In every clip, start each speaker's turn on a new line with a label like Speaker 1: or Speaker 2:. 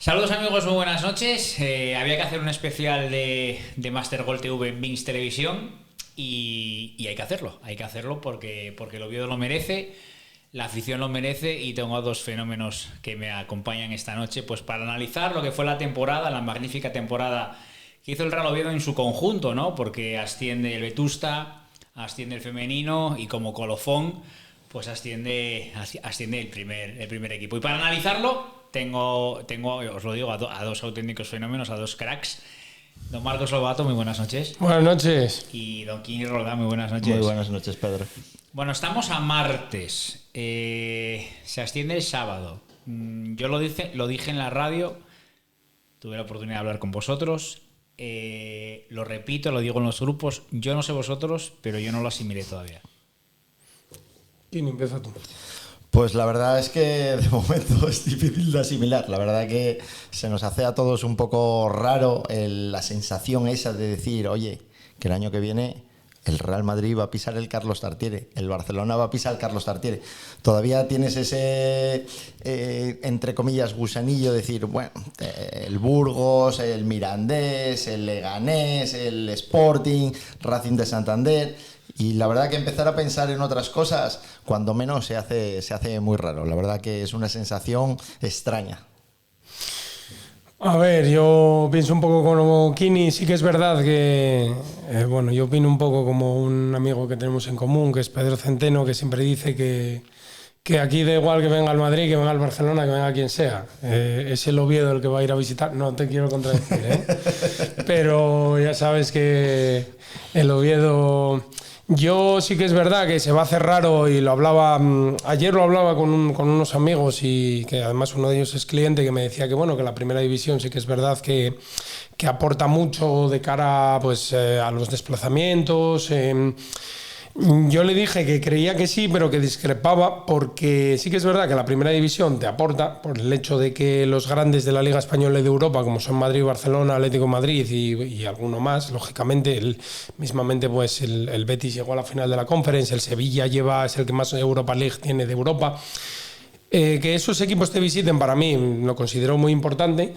Speaker 1: Saludos amigos, muy buenas noches. Había que hacer un especial de Master Gol TV en Vinx Televisión y hay que hacerlo porque el Oviedo lo merece, la afición lo merece y tengo a dos fenómenos que me acompañan esta noche pues para analizar lo que fue la temporada, la magnífica temporada que hizo el Real Oviedo en su conjunto, ¿no? Porque asciende el Vetusta, asciende el femenino y como colofón pues asciende el primer equipo. Y para analizarlo tengo, os lo digo, a dos auténticos fenómenos, a dos cracks. Don Marcos Lobato, muy buenas noches.
Speaker 2: Buenas noches.
Speaker 1: Y don Quini Roldán, muy buenas noches.
Speaker 3: Muy buenas noches, Pedro.
Speaker 1: Bueno, estamos a martes. Se asciende el sábado. Yo lo dije en la radio, tuve la oportunidad de hablar con vosotros. Lo repito, lo digo en los grupos. Yo no sé vosotros, pero yo no lo asimilé todavía.
Speaker 2: ¿Quién empieza tú?
Speaker 3: Pues la verdad es que de momento es difícil de asimilar. La verdad que se nos hace a todos un poco raro la sensación esa de decir, oye, que el año que viene el Real Madrid va a pisar el Carlos Tartiere, el Barcelona va a pisar el Carlos Tartiere. Todavía tienes ese, entre comillas, gusanillo de decir, bueno, el Burgos, el Mirandés, el Leganés, el Sporting, Racing de Santander. Y la verdad que empezar a pensar en otras cosas, cuando menos se hace muy raro. La verdad que es una sensación extraña.
Speaker 2: A ver, yo pienso un poco como Kini. Sí que es verdad que, bueno, yo opino un poco como un amigo que tenemos en común, que es Pedro Centeno, que siempre dice que aquí da igual que venga al Madrid, que venga al Barcelona, que venga quien sea. Es el Oviedo el que va a ir a visitar. No te quiero contradecir, pero ya sabes que el Oviedo... Yo sí que es verdad que se va a hacer raro y ayer lo hablaba con unos amigos y que además uno de ellos es cliente que me decía que bueno, que la primera división sí que es verdad que aporta mucho de cara pues, a los desplazamientos. Yo le dije que creía que sí, pero que discrepaba porque sí que es verdad que la primera división te aporta por el hecho de que los grandes de la Liga Española y de Europa, como son Madrid, Barcelona, Atlético de Madrid y alguno más, lógicamente, mismamente pues el Betis llegó a la final de la Conference, el Sevilla es el que más Europa League tiene de Europa. Que esos equipos te visiten para mí lo considero muy importante.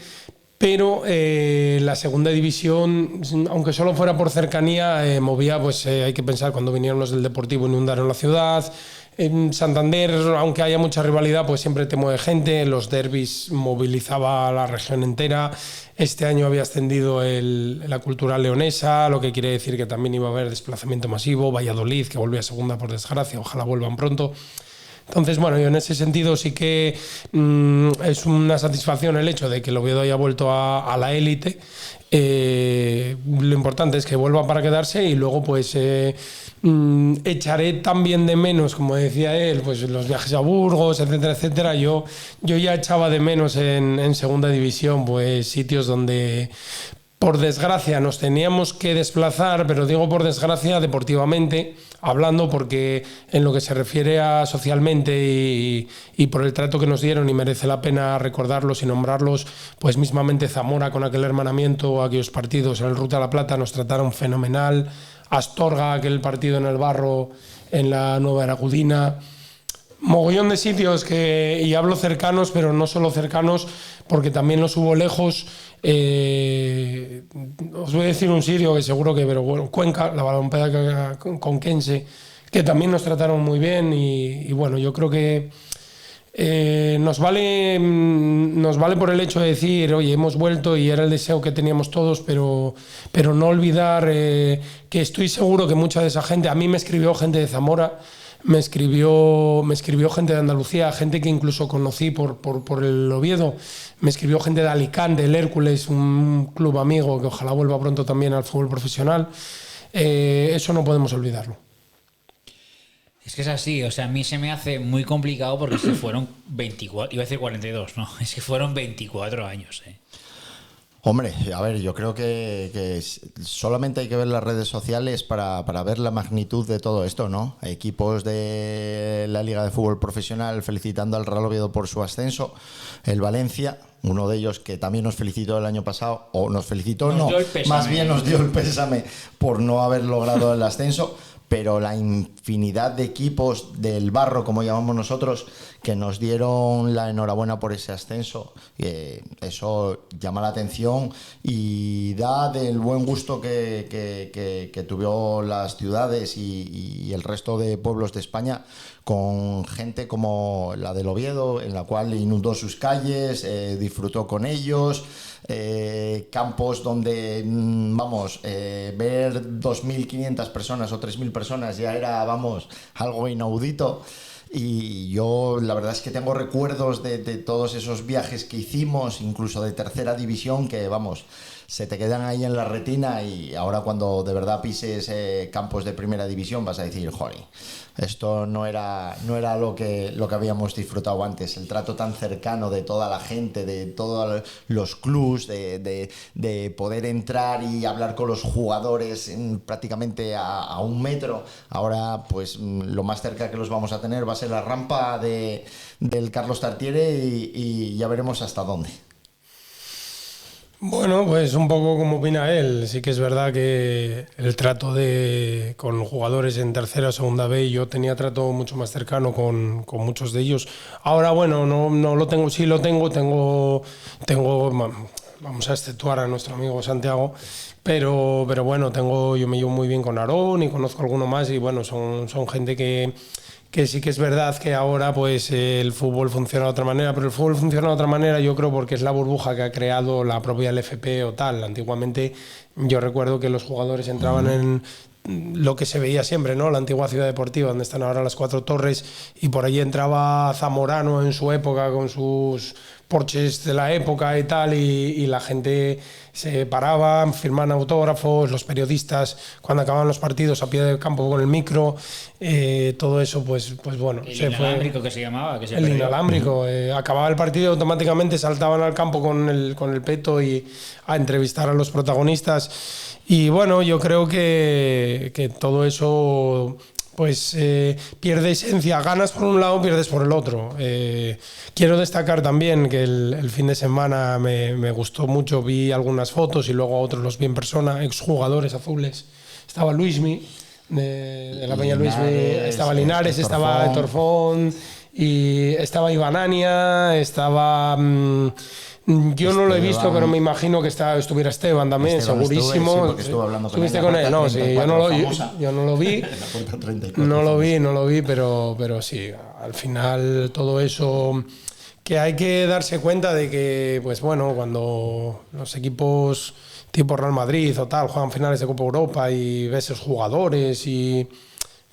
Speaker 2: Pero la segunda división, aunque solo fuera por cercanía, movía, pues hay que pensar cuando vinieron los del Deportivo inundaron la ciudad. En Santander, aunque haya mucha rivalidad, pues siempre te mueve gente. Los derbis movilizaba a la región entera. Este año había ascendido la cultural leonesa, lo que quiere decir que también iba a haber desplazamiento masivo. Valladolid, que volvió a segunda por desgracia, ojalá vuelvan pronto. Entonces, bueno, yo en ese sentido sí que es una satisfacción el hecho de que el Oviedo haya vuelto a la élite. Lo importante es que vuelva para quedarse y luego pues echaré también de menos, como decía él, pues los viajes a Burgos, etcétera, etcétera. Yo ya echaba de menos en segunda división pues sitios donde... Por desgracia nos teníamos que desplazar, pero digo por desgracia deportivamente, hablando porque en lo que se refiere a socialmente y por el trato que nos dieron y merece la pena recordarlos y nombrarlos, pues mismamente Zamora con aquel hermanamiento, aquellos partidos en el Ruta de la Plata nos trataron fenomenal, Astorga, aquel partido en el Barro, en la Nueva Aragudina... Mogollón de sitios y hablo cercanos, pero no solo cercanos, porque también los hubo lejos. Os voy a decir un sitio que seguro que, pero bueno, Cuenca, la Balompeda conquense, que también nos trataron muy bien y bueno, yo creo que nos vale por el hecho de decir, oye, hemos vuelto y era el deseo que teníamos todos, pero no olvidar que estoy seguro que mucha de esa gente, a mí me escribió gente de Zamora, me escribió gente de Andalucía, gente que incluso conocí por el Oviedo, me escribió gente de Alicante, el Hércules, un club amigo que ojalá vuelva pronto también al fútbol profesional. Eso no podemos olvidarlo.
Speaker 1: Es que es así, o sea, a mí se me hace muy complicado porque se fueron 24, iba a decir 42, no, es que fueron 24 años,
Speaker 3: Hombre, a ver, yo creo que solamente hay que ver las redes sociales para ver la magnitud de todo esto, ¿no? Equipos de la Liga de Fútbol Profesional felicitando al Real Oviedo por su ascenso, el Valencia, uno de ellos que también nos felicitó el año pasado, o nos felicitó, no, más bien nos dio el pésame por no haber logrado el ascenso, pero la infinidad de equipos del barro, como llamamos nosotros, que nos dieron la enhorabuena por ese ascenso. Eso llama la atención y da del buen gusto que tuvieron las ciudades y el resto de pueblos de España con gente como la del Oviedo, en la cual inundó sus calles, disfrutó con ellos, campos donde, ver 2.500 personas o 3.000 personas ya era, algo inaudito. Y yo la verdad es que tengo recuerdos de todos esos viajes que hicimos, incluso de tercera división, que se te quedan ahí en la retina, y ahora cuando de verdad pises campos de primera división vas a decir, joder, esto no era lo que habíamos disfrutado antes, el trato tan cercano de toda la gente, de todos los clubs, de poder entrar y hablar con los jugadores prácticamente a 1 metro. Ahora pues lo más cerca que los vamos a tener va a ser la rampa del Carlos Tartiere y ya veremos hasta dónde.
Speaker 2: Bueno, pues un poco como opina él. Sí que es verdad que el trato con jugadores en tercera o segunda B, yo tenía trato mucho más cercano con muchos de ellos. Ahora, bueno, no lo tengo, sí lo tengo, vamos a exceptuar a nuestro amigo Santiago, pero bueno, yo me llevo muy bien con Aarón y conozco a alguno más, y bueno, son gente que sí que es verdad que ahora pues el fútbol funciona de otra manera, pero el fútbol funciona de otra manera yo creo porque es la burbuja que ha creado la propia LFP o tal. Antiguamente yo recuerdo que los jugadores entraban en lo que se veía siempre, ¿no? La antigua ciudad deportiva donde están ahora las 4 torres, y por allí entraba Zamorano en su época con sus Porsches de la época y tal, y la gente se paraba, firmaban autógrafos, los periodistas cuando acababan los partidos a pie del campo con el micro, todo eso pues bueno,
Speaker 1: el inalámbrico que se llamaba,
Speaker 2: el inalámbrico, acababa el partido y automáticamente saltaban al campo con el peto y a entrevistar a los protagonistas. Y bueno, yo creo que todo eso pues pierde esencia, ganas por un lado, pierdes por el otro. Quiero destacar también que el fin de semana me gustó mucho, vi algunas fotos y luego a otros los vi en persona, exjugadores azules. Estaba Luismi, de la Peña Luismi, estaba Linares, estaba Torfón, y estaba Ibanania, estaba... yo no lo he visto, pero me imagino que estuviera Esteban también, segurísimo.
Speaker 3: Estuve hablando
Speaker 2: ¿Estuviste con él? No, sí, yo no lo vi. No lo vi, pero sí, al final todo eso, que hay que darse cuenta de que, pues bueno, cuando los equipos tipo Real Madrid o tal juegan finales de Copa Europa y ves esos jugadores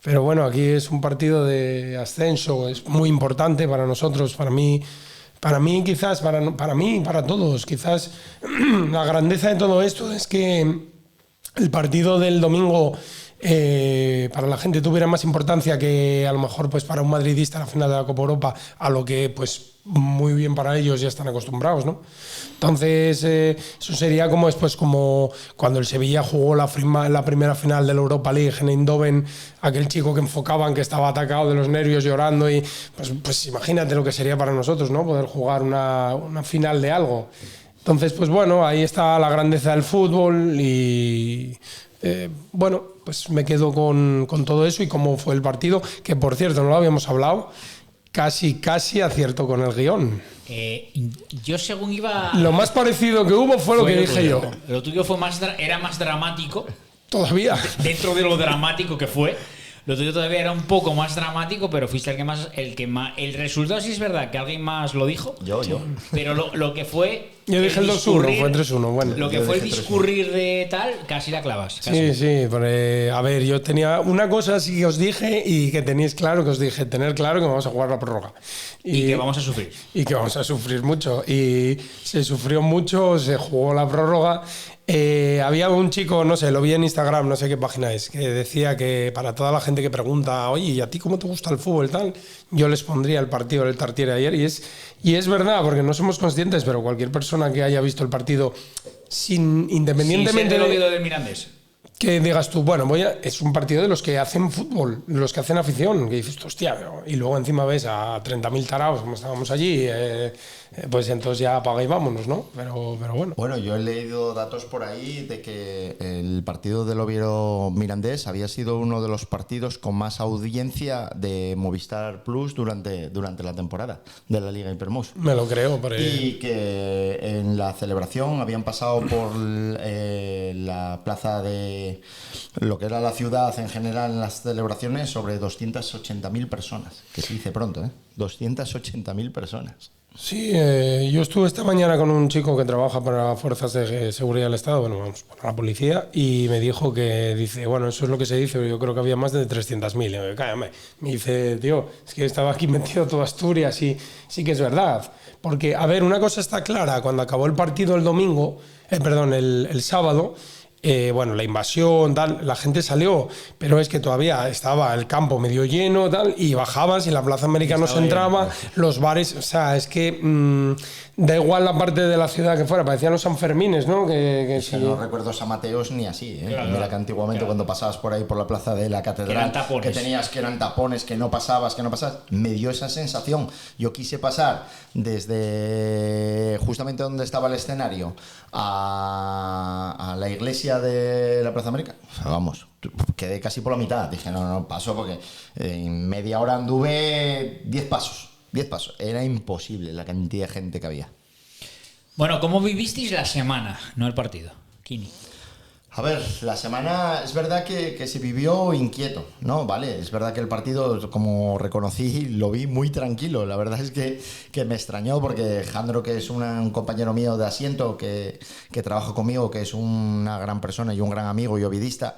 Speaker 2: pero bueno, aquí es un partido de ascenso, es muy importante para nosotros, para mí quizás, para mí y para todos, quizás la grandeza de todo esto es que el partido del domingo para la gente tuviera más importancia que a lo mejor pues para un madridista la final de la Copa Europa, a lo que pues muy bien para ellos ya están acostumbrados, ¿no? Entonces eso sería como después, como cuando el Sevilla jugó la primera final de la Europa League en Eindhoven, aquel chico que enfocaban, que estaba atacado de los nervios, llorando, y pues imagínate lo que sería para nosotros, ¿no? Poder jugar una final de algo. Entonces, pues bueno, ahí está la grandeza del fútbol y bueno, pues me quedo con todo eso y cómo fue el partido, que por cierto no lo habíamos hablado, casi acierto con el guión.
Speaker 1: Yo según iba...
Speaker 2: Lo más parecido que hubo fue lo que dije yo.
Speaker 1: Lo tuyo era más dramático.
Speaker 2: Todavía.
Speaker 1: Dentro de lo dramático que fue. Lo tuyo todavía era un poco más dramático, pero fuiste el que más... El resultado sí es verdad que alguien más lo dijo.
Speaker 3: Yo.
Speaker 1: Pero lo que fue...
Speaker 2: Yo dije el 2-1, fue 3-1. Bueno,
Speaker 1: lo que fue el discurrir de tal, casi la clavas.
Speaker 2: Casi. Sí, pero, a ver, yo tenía una cosa sí que os dije y que tenéis claro, que os dije, tener claro que vamos a jugar la prórroga.
Speaker 1: Y que vamos a sufrir.
Speaker 2: Y que vamos a sufrir mucho. Y se sufrió mucho, se jugó la prórroga. Había un chico, no sé, lo vi en Instagram, no sé qué página es, que decía que para toda la gente que pregunta, oye, ¿y a ti cómo te gusta el fútbol tal? Yo les pondría el partido del Tartiere ayer, y es verdad, porque no somos conscientes, pero cualquier persona que haya visto el partido independientemente
Speaker 1: del Oviedo del Mirandés,
Speaker 2: que digas tú, bueno, es un partido de los que hacen fútbol, de los que hacen afición, que dices, hostia, y luego encima ves a 30.000 taraos, como estábamos allí, pues entonces ya apaga y vámonos, ¿no? Pero bueno.
Speaker 3: Bueno, yo he leído datos por ahí de que el partido del Oviedo Mirandés había sido uno de los partidos con más audiencia de Movistar Plus durante la temporada de la Liga Hypermouse.
Speaker 2: Me lo creo.
Speaker 3: Y que en la celebración habían pasado por la plaza de lo que era la ciudad en general en las celebraciones sobre 280.000 personas, que se dice pronto, ¿eh? 280.000 personas.
Speaker 2: Sí, yo estuve esta mañana con un chico que trabaja para Fuerzas de Seguridad del Estado, bueno, vamos, para la policía, y me dijo que, dice, bueno, eso es lo que se dice, pero yo creo que había más de 300.000. Y me cállame, me dice, tío, es que estaba aquí metido toda Asturias y sí que es verdad. Porque, a ver, una cosa está clara, cuando acabó el partido el domingo, el sábado, bueno, la invasión, tal, la gente salió, pero es que todavía estaba el campo medio lleno, tal, y bajabas y la Plaza América no se entraba, los bares, o sea, es que da igual la parte de la ciudad que fuera, parecían los Sanfermines, ¿no? Que
Speaker 3: sí. No recuerdo San Mateos ni así, ¿eh?
Speaker 1: Claro,
Speaker 3: mira que antiguamente cuando pasabas por ahí por la plaza de la catedral, que tenías que eran tapones, que no pasabas, me dio esa sensación. Yo quise pasar desde justamente donde estaba el escenario a la iglesia de la Plaza América. Vamos, quedé casi por la mitad. Dije, no, paso porque en media hora anduve 10 pasos. Era imposible la cantidad de gente que había.
Speaker 1: Bueno, ¿cómo vivisteis la semana, no el partido, Kini?
Speaker 3: A ver, la semana es verdad que se vivió inquieto, ¿no? Vale, es verdad que el partido, como reconocí, lo vi muy tranquilo. La verdad es que me extrañó porque Jandro, que es un compañero mío de asiento, que trabaja conmigo, que es una gran persona y un gran amigo y ovidista,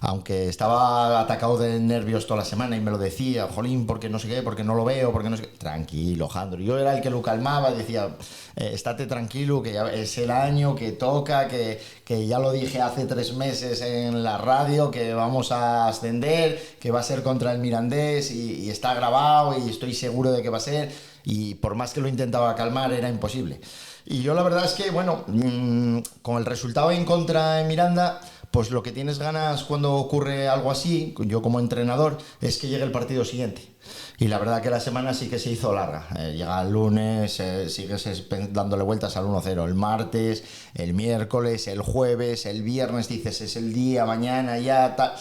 Speaker 3: aunque estaba atacado de nervios toda la semana y me lo decía, jolín, porque no sé qué, porque no lo veo, porque no sé qué. Tranquilo, Jandro. Yo era el que lo calmaba y decía, estate tranquilo, que ya es el año, que toca, que ya lo dije hace 3 meses en la radio, que vamos a ascender, que va a ser contra el Mirandés y está grabado y estoy seguro de que va a ser. Y por más que lo intentaba calmar, era imposible. Y yo la verdad es que, bueno, con el resultado en contra en Miranda, pues lo que tienes ganas cuando ocurre algo así, yo como entrenador, es que llegue el partido siguiente. Y la verdad que la semana sí que se hizo larga. Llega el lunes, sigues dándole vueltas al 1-0. El martes, el miércoles, el jueves, el viernes dices es el día, mañana ya tal.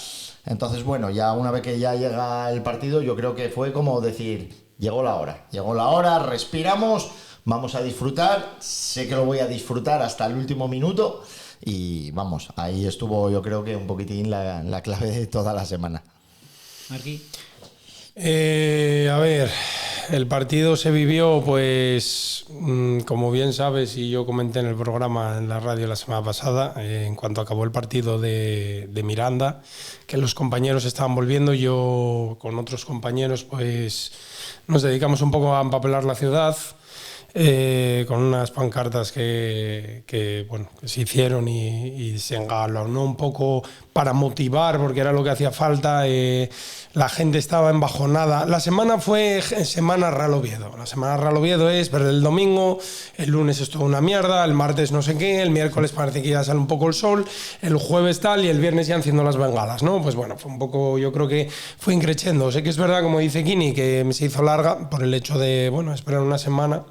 Speaker 3: Entonces, bueno, ya una vez que ya llega el partido, yo creo que fue como decir, llegó la hora, respiramos, vamos a disfrutar. Sé que lo voy a disfrutar hasta el último minuto. Y vamos, ahí estuvo yo creo que un poquitín la clave de toda la semana.
Speaker 1: Marquí.
Speaker 2: A ver, el partido se vivió, pues, como bien sabes, y yo comenté en el programa en la radio la semana pasada, en cuanto acabó el partido de Miranda, que los compañeros estaban volviendo, yo con otros compañeros, pues, nos dedicamos un poco a empapelar la ciudad, con unas pancartas que se hicieron y se engalanó un poco para motivar, porque era lo que hacía falta. La gente estaba embajonada. La semana fue semana Real Oviedo. La semana Real Oviedo es perder el domingo, el lunes es toda una mierda, el martes no sé qué, el miércoles parece que ya sale un poco el sol, el jueves tal y el viernes ya enciendo las bengalas, ¿no? Pues bueno, fue un poco, yo creo que fue increciendo. Sé que es verdad, como dice Kini, que se hizo larga por el hecho de, bueno, esperar una semana.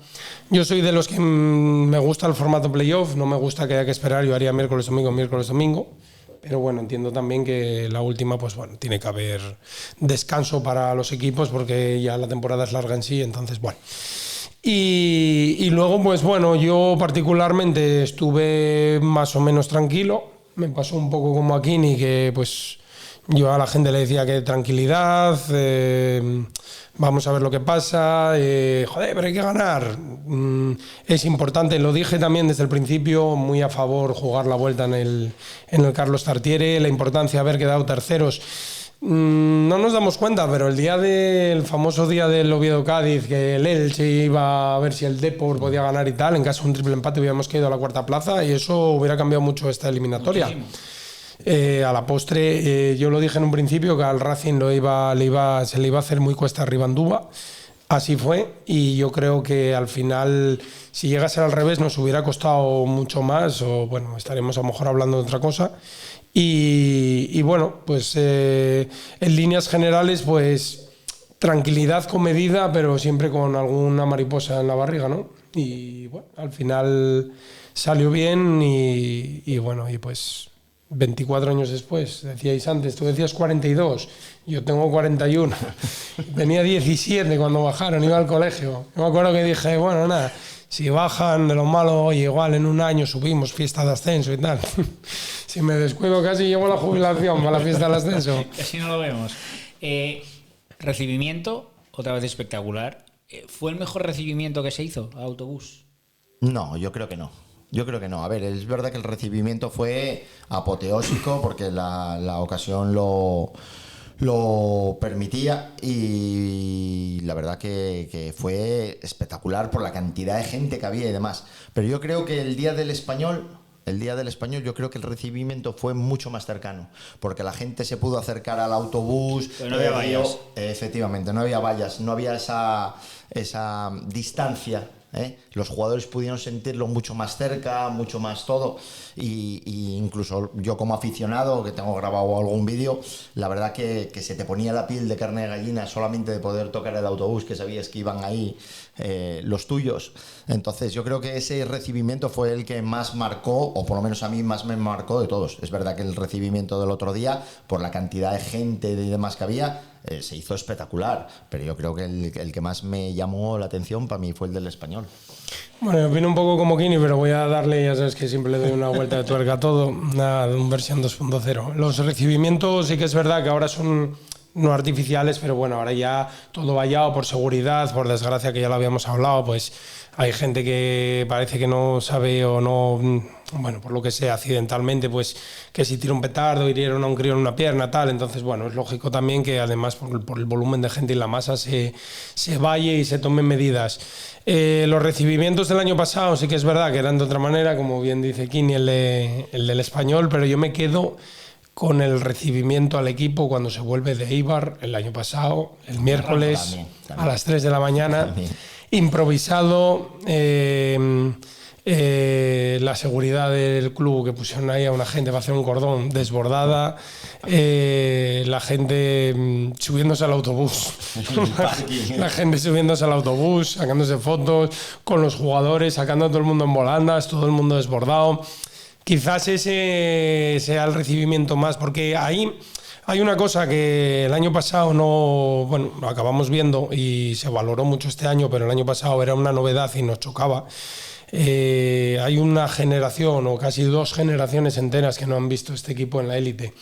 Speaker 2: Yo soy de los que me gusta el formato playoff, no me gusta que haya que esperar, yo haría miércoles, domingo. Pero bueno, entiendo también que la última, pues bueno, tiene que haber descanso para los equipos porque ya la temporada es larga en sí, entonces bueno. Y luego, pues bueno, yo particularmente estuve más o menos tranquilo. Me pasó un poco como a Kini, que pues yo a la gente le decía que tranquilidad, vamos a ver lo que pasa, joder, pero hay que ganar. Es importante, lo dije también desde el principio, muy a favor jugar la vuelta en el Carlos Tartiere, la importancia de haber quedado terceros. No nos damos cuenta, pero el famoso día del Oviedo-Cádiz, que el Elche iba a ver si el Depor podía ganar y tal, en caso de un triple empate hubiéramos caído a la 4ª plaza y eso hubiera cambiado mucho esta eliminatoria. Muchísimo. A la postre, yo lo dije en un principio que al Racing se le iba a hacer muy cuesta arriba Andúba. Así fue, y yo creo que al final, si llega a ser al revés, nos hubiera costado mucho más, o bueno, estaremos a lo mejor hablando de otra cosa. Y bueno, pues en líneas generales, pues tranquilidad comedida, pero siempre con alguna mariposa en la barriga, ¿no? Y bueno, al final salió bien y bueno, y pues 24 años después, decíais antes, tú decías 42, yo tengo 41, tenía 17 cuando bajaron, iba al colegio. Yo me acuerdo que dije, bueno, nada, si bajan de lo malo, oye, igual en un año subimos fiesta de ascenso y tal. Si me descuido casi llevo la jubilación para la fiesta del ascenso.
Speaker 1: Casi no lo vemos. Recibimiento, otra vez espectacular. ¿Fue el mejor recibimiento que se hizo a autobús?
Speaker 3: No, yo creo que no. Yo creo que no. A ver, es verdad que el recibimiento fue apoteósico porque la ocasión lo permitía y la verdad que fue espectacular por la cantidad de gente que había y demás. Pero yo creo que el Día del Español, yo creo que el recibimiento fue mucho más cercano, porque la gente se pudo acercar al autobús.
Speaker 1: Pero no había vallas.
Speaker 3: Efectivamente, no había vallas, no había esa distancia. Los jugadores pudieron sentirlo mucho más cerca, mucho más todo, y incluso yo como aficionado, que tengo grabado algún vídeo, la verdad que se te ponía la piel de carne de gallina solamente de poder tocar el autobús, que sabías que iban ahí los tuyos. Entonces yo creo que ese recibimiento fue el que más marcó, o por lo menos a mí más me marcó de todos. Es verdad que el recibimiento del otro día, por la cantidad de gente y demás que había, se hizo espectacular, pero yo creo que el que más me llamó la atención para mí fue el del Español.
Speaker 2: Bueno, yo opino un poco como Kini, pero voy a darle, ya sabes que siempre le doy una vuelta de tuerca a todo, una versión 2.0. Los recibimientos sí que es verdad que ahora son no artificiales, pero bueno, ahora ya todo vallado por seguridad, por desgracia, que ya lo habíamos hablado, pues hay gente que parece que no sabe o no, bueno, por lo que sea, accidentalmente, pues que si tira un petardo, hirieron a un crío en una pierna, tal. Entonces, bueno, es lógico también que además por el volumen de gente y la masa se valle y se tomen medidas. Los recibimientos del año pasado sí que es verdad que eran de otra manera, como bien dice Kini, el del Español, pero yo me quedo con el recibimiento al equipo cuando se vuelve de Eibar el año pasado, el miércoles
Speaker 3: también.
Speaker 2: A las 3 de la mañana.
Speaker 3: También.
Speaker 2: Improvisado, la seguridad del club que pusieron ahí a una gente para hacer un cordón desbordada, la gente subiéndose al autobús, la gente subiéndose al autobús, sacándose fotos con los jugadores, sacando a todo el mundo en volandas, todo el mundo desbordado. Quizás ese sea el recibimiento más, porque ahí hay una cosa que el año pasado no, bueno, lo acabamos viendo y se valoró mucho este año, pero el año pasado era una novedad y nos chocaba. Hay una generación o casi 2 generaciones enteras que no han visto este equipo en la élite.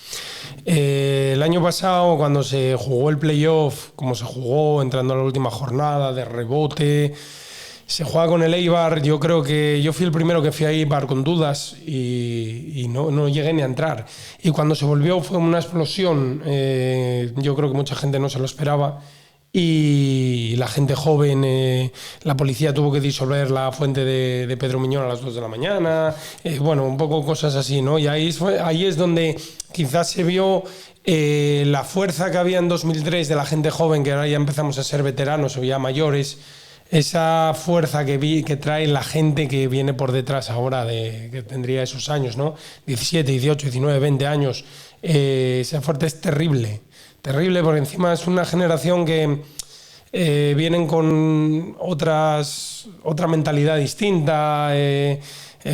Speaker 2: El año pasado, cuando se jugó el playoff, como se jugó entrando a la última jornada de rebote, se juega con el Eibar. Yo creo que yo fui el primero que fui a Eibar con dudas y no llegué ni a entrar. Y cuando se volvió fue una explosión. Yo creo que mucha gente no se lo esperaba. Y la gente joven, la policía tuvo que disolver la fuente de Pedro Miñón a las 2 de la mañana. Bueno, un poco cosas así, ¿no? Y ahí es donde quizás se vio la fuerza que había en 2003 de la gente joven, que ahora ya empezamos a ser veteranos o ya mayores. Esa fuerza que trae la gente que viene por detrás ahora, que tendría esos años, ¿no? 17, 18, 19, 20 años. Esa fuerza es terrible, porque encima es una generación que vienen con otra mentalidad distinta.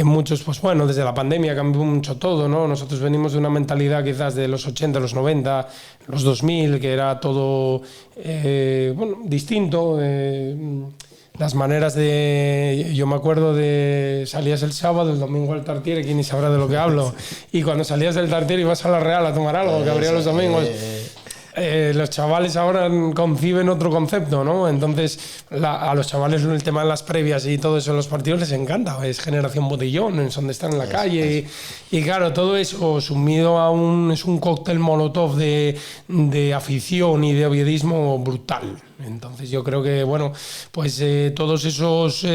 Speaker 2: Muchos, pues bueno, desde la pandemia cambió mucho todo, ¿no? Nosotros venimos de una mentalidad quizás de los 80, los 90, los 2000, que era todo bueno, distinto. Las maneras yo me acuerdo de salías el sábado, el domingo al Tartiere, quién ni sabrá de lo que hablo, y cuando salías del Tartiere ibas a la Real a tomar algo, que abría los domingos. Los chavales ahora conciben otro concepto, ¿no? Entonces a los chavales el tema de las previas y todo eso en los partidos les encanta. Es generación botellón, es donde están en la calle. Y claro, todo eso sumido es un cóctel molotov de afición y de oviedismo brutal. Entonces yo creo que, bueno, pues todos esos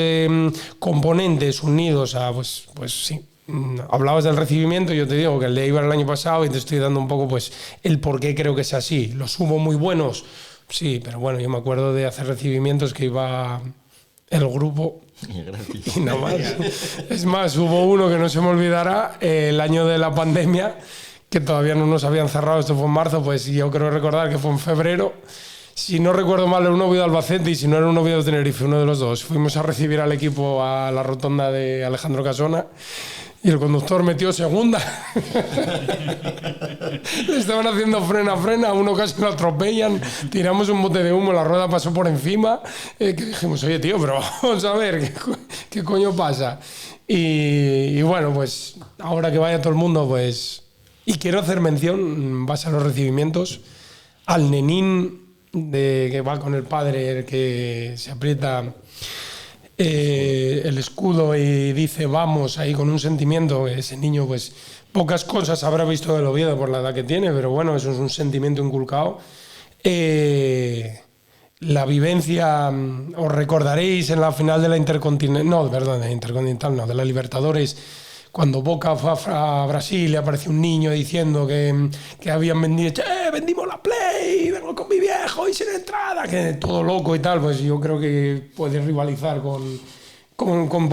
Speaker 2: componentes unidos a, pues sí. Hablabas del recibimiento, yo te digo que el de Eibar el año pasado, y te estoy dando un poco pues el por qué creo que es así. Los hubo muy buenos, sí, pero bueno, yo me acuerdo de hacer recibimientos que iba el grupo y nada más. Es más, hubo uno que no se me olvidará, el año de la pandemia, que todavía no nos habían cerrado, esto fue en marzo, pues yo creo recordar que fue en febrero. si no recuerdo mal, era un Oviedo Albacete y si no era un Oviedo Tenerife, uno de los dos. Fuimos a recibir al equipo a la rotonda de Alejandro Casona y el conductor metió segunda. Le estaban haciendo frena, uno casi lo atropellan, tiramos un bote de humo, la rueda pasó por encima, que dijimos, oye tío, pero vamos a ver, ¿qué coño pasa? Y bueno, pues ahora que vaya todo el mundo, pues... Y quiero hacer mención, en base a los recibimientos, al nenín que va con el padre, el que se aprieta el escudo y dice vamos, ahí con un sentimiento. Ese niño, pues pocas cosas habrá visto del Oviedo por la edad que tiene, pero bueno, eso es un sentimiento inculcado. La vivencia, os recordaréis en la final de la Intercontinental, no, perdón, de Intercontinental no, de la Libertadores, cuando Boca fue a Brasil y apareció un niño diciendo que habían vendido, vendimos la Play, vengo con mi viejo y sin entrada, que todo loco y tal, pues yo creo que puedes rivalizar por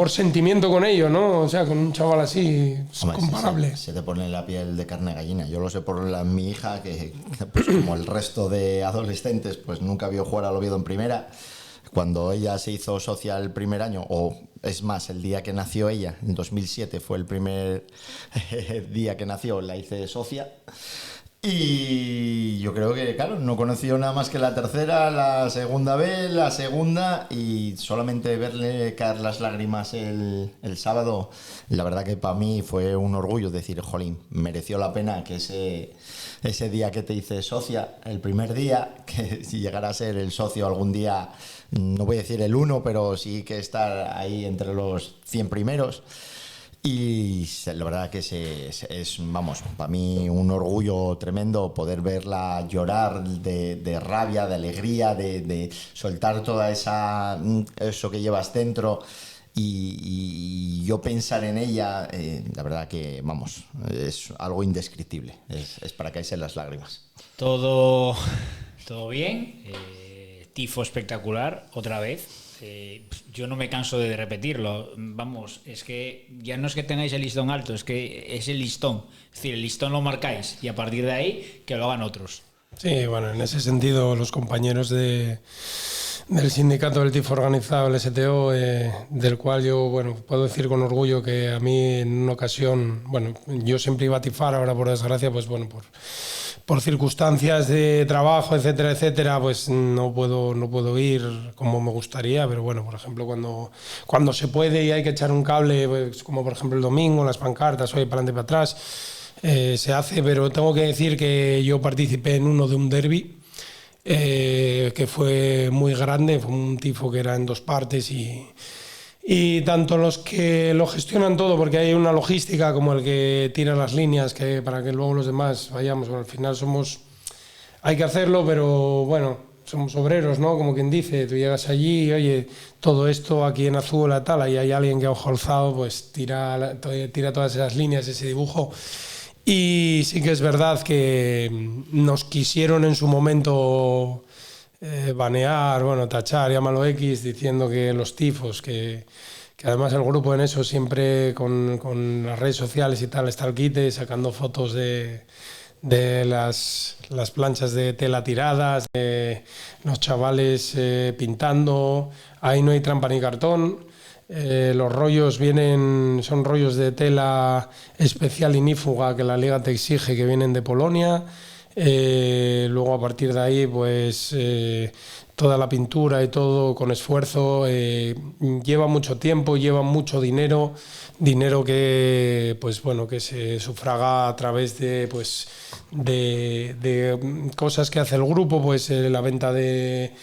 Speaker 2: sentimiento con ello, ¿no? O sea, con un chaval así,
Speaker 3: hombre,
Speaker 2: comparable.
Speaker 3: Se te pone la piel de carne de gallina. Yo lo sé por mi hija, que pues, como el resto de adolescentes, pues nunca vio jugar al Oviedo en primera. Cuando ella se hizo socia el primer año, o es más, el día que nació ella, en 2007 fue el primer día que nació, la hice socia. Y yo creo que, claro, no conoció nada más que la tercera, la segunda B, la segunda, y solamente verle caer las lágrimas el sábado, la verdad que para mí fue un orgullo decir, jolín, mereció la pena que ese día que te hice socia, el primer día, que si llegara a ser el socio algún día, no voy a decir el 1, pero sí que estar ahí entre los 100 primeros. Y la verdad que es, vamos, para mí un orgullo tremendo poder verla llorar de rabia, de alegría, de soltar toda eso que llevas dentro y yo pensar en ella, la verdad que, vamos, es algo indescriptible, es para caerse las lágrimas.
Speaker 1: Todo bien, tifo espectacular, otra vez. Yo no me canso de repetirlo. Vamos, es que ya no es que tengáis el listón alto, es que es el listón. Es decir, el listón lo marcáis y a partir de ahí que lo hagan otros.
Speaker 2: Sí, bueno, en ese sentido los compañeros del sindicato del tifo organizado, el STO, del cual yo, bueno, puedo decir con orgullo que a mí en una ocasión, bueno, yo siempre iba a tifar, ahora por desgracia, pues bueno, por circunstancias de trabajo, etcétera, etcétera, pues no puedo ir como me gustaría, pero bueno, por ejemplo, cuando se puede y hay que echar un cable, pues, como por ejemplo el domingo, las pancartas, hoy para adelante y para atrás, se hace, pero tengo que decir que yo participé en uno de un derbi, que fue muy grande, fue un tifo que era en 2 partes y tanto los que lo gestionan todo, porque hay una logística, como el que tira las líneas, que para que luego los demás vayamos, bueno, al final hay que hacerlo, pero bueno, somos obreros, ¿no? Como quien dice, tú llegas allí y oye, todo esto aquí en azul, la tal, y hay alguien que ha ojo alzado, pues tira todas esas líneas, ese dibujo. Y sí que es verdad que nos quisieron en su momento banear, bueno, tachar, llámalo X, diciendo que los tifos, que además el grupo en eso siempre con las redes sociales y tal está al quite, sacando fotos de las planchas de tela tiradas, de los chavales pintando, ahí no hay trampa ni cartón. Los rollos son rollos de tela especial inífuga que la liga te exige, que vienen de Polonia. Luego a partir de ahí pues toda la pintura y todo con esfuerzo, lleva mucho tiempo, lleva mucho dinero que pues bueno, que se sufraga a través de pues de cosas que hace el grupo, pues la venta de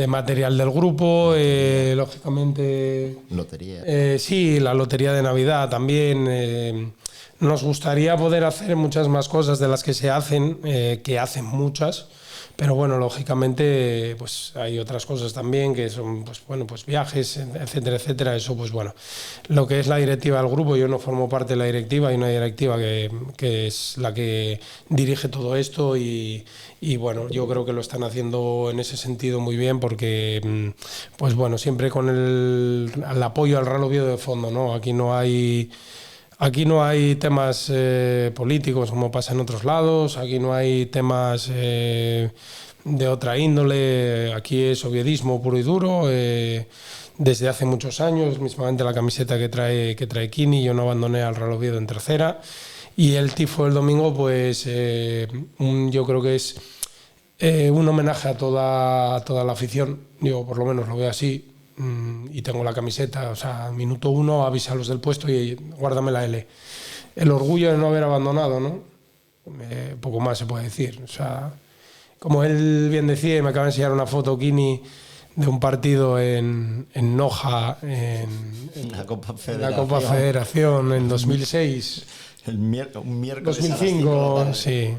Speaker 2: material del grupo, lógicamente
Speaker 3: lotería,
Speaker 2: sí, la lotería de Navidad también. Nos gustaría poder hacer muchas más cosas de las que se hacen, que hacen muchas, pero bueno, lógicamente pues hay otras cosas también que son pues bueno, pues viajes, etcétera, etcétera. Eso pues bueno, lo que es la directiva del grupo, yo no formo parte de la directiva, hay una directiva que es la que dirige todo esto y bueno, yo creo que lo están haciendo en ese sentido muy bien porque pues bueno, siempre con el apoyo al Real Oviedo de fondo, ¿no? Aquí no hay temas políticos como pasa en otros lados, aquí no hay temas de otra índole. Aquí es oviedismo puro y duro. Desde hace muchos años, mismamente la camiseta que trae Kini, yo no abandoné al Real Oviedo en tercera. Y el tifo del domingo, pues yo creo que es un homenaje a toda la afición. Yo por lo menos lo veo así. Y tengo la camiseta, o sea, minuto 1, avisa a los del puesto y guárdame la L. El orgullo de no haber abandonado, ¿no? Poco más se puede decir. O sea, como él bien decía, y me acaba de enseñar una foto, Kini, de un partido en Noja, en
Speaker 3: la Copa
Speaker 2: Federación en 2006.
Speaker 3: Un miércoles
Speaker 2: 2005, sí.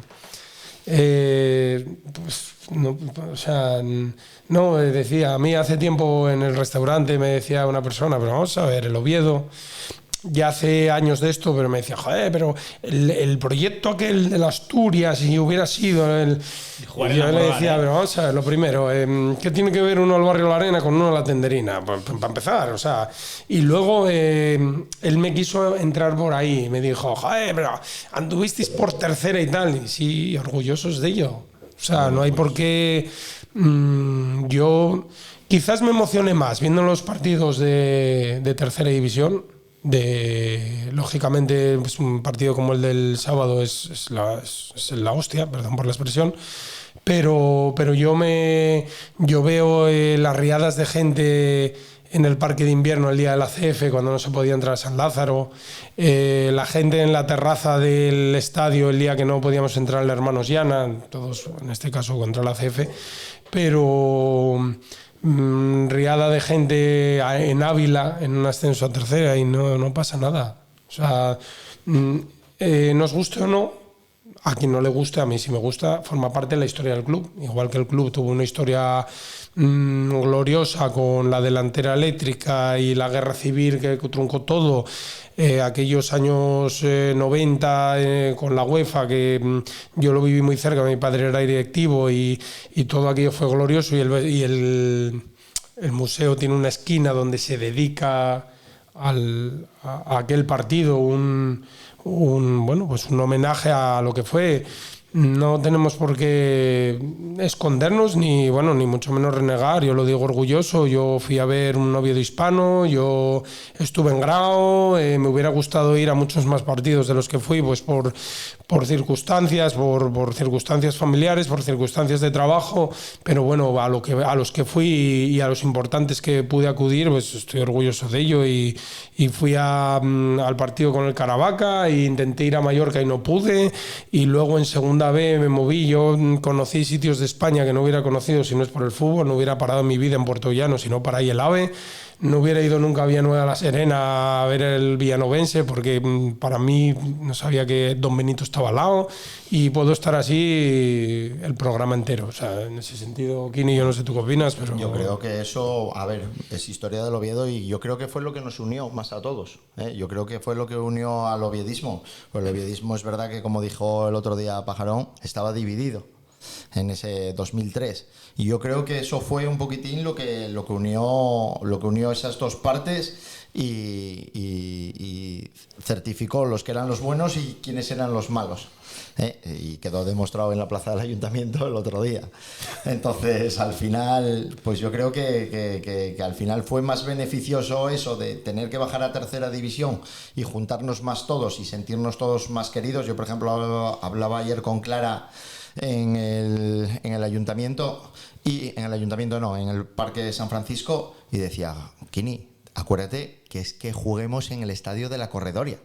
Speaker 2: Pues, no, o sea, no, decía, a mí hace tiempo en el restaurante me decía una persona, pero vamos a ver, el Oviedo, ya hace años de esto, pero me decía, joder, pero el proyecto aquel de las Asturias, si hubiera sido el... Y yo le decía, pero vamos a ver, lo primero, ¿qué tiene que ver uno al barrio La Arena con uno a la Tenderina? Para empezar, o sea, y luego él me quiso entrar por ahí, me dijo, joder, pero anduvisteis por tercera y tal, y sí, orgullosos de ello. O sea, no hay por qué... yo quizás me emocioné más viendo los partidos de tercera división. Lógicamente, pues un partido como el del sábado es la hostia, perdón por la expresión, pero yo veo las riadas de gente en el parque de invierno el día de la CF, cuando no se podía entrar a San Lázaro, la gente en la terraza del estadio el día que no podíamos entrar al Hermanos Llana, todos en este caso contra la CF, pero... riada de gente en Ávila en un ascenso a tercera y no pasa nada. O sea, nos guste o no, a quien no le guste, a mí sí me gusta, forma parte de la historia del club. Igual que el club tuvo una historia gloriosa con la delantera eléctrica y la guerra civil que truncó todo, aquellos años 90 con la UEFA, que yo lo viví muy cerca, mi padre era directivo y todo aquello fue glorioso, y el museo tiene una esquina donde se dedica a aquel partido bueno, pues un homenaje a lo que fue. No tenemos por qué escondernos ni mucho menos renegar. Yo lo digo orgulloso. Yo fui a ver un Oviedo hispano, yo estuve en Grao, me hubiera gustado ir a muchos más partidos de los que fui, pues por circunstancias, por circunstancias familiares, por circunstancias de trabajo, pero bueno, a los que fui y a los importantes que pude acudir, pues estoy orgulloso de ello, y fui al partido con el Caravaca e intenté ir a Mallorca y no pude, y luego en segunda B me moví. Yo conocí sitios de España que no hubiera conocido si no es por el fútbol, no hubiera parado en mi vida en Puerto Llano sino para ahí el AVE. No hubiera ido nunca a Villanueva de la Serena a ver el villanovense, porque para mí no sabía que Don Benito estaba al lado, y puedo estar así el programa entero. O sea, en ese sentido, Kini, yo no sé tú qué opinas, pero...
Speaker 3: Yo creo que eso, a ver, es historia del Oviedo, y yo creo que fue lo que nos unió más a todos, ¿eh? Yo creo que fue lo que unió al oviedismo. Pues el oviedismo, es verdad que, como dijo el otro día Pajarón, estaba dividido en ese 2003, y yo creo que eso fue un poquitín lo que unió esas dos partes, y certificó los que eran los buenos y quiénes eran los malos, y quedó demostrado en la plaza del Ayuntamiento el otro día. Entonces, al final, pues yo creo que al final fue más beneficioso eso de tener que bajar a tercera división y juntarnos más todos y sentirnos todos más queridos. Yo, por ejemplo, hablaba ayer con Clara en el ayuntamiento, en el Parque de San Francisco, y decía, Kini, acuérdate que es que juguemos en el estadio de la Corredoria.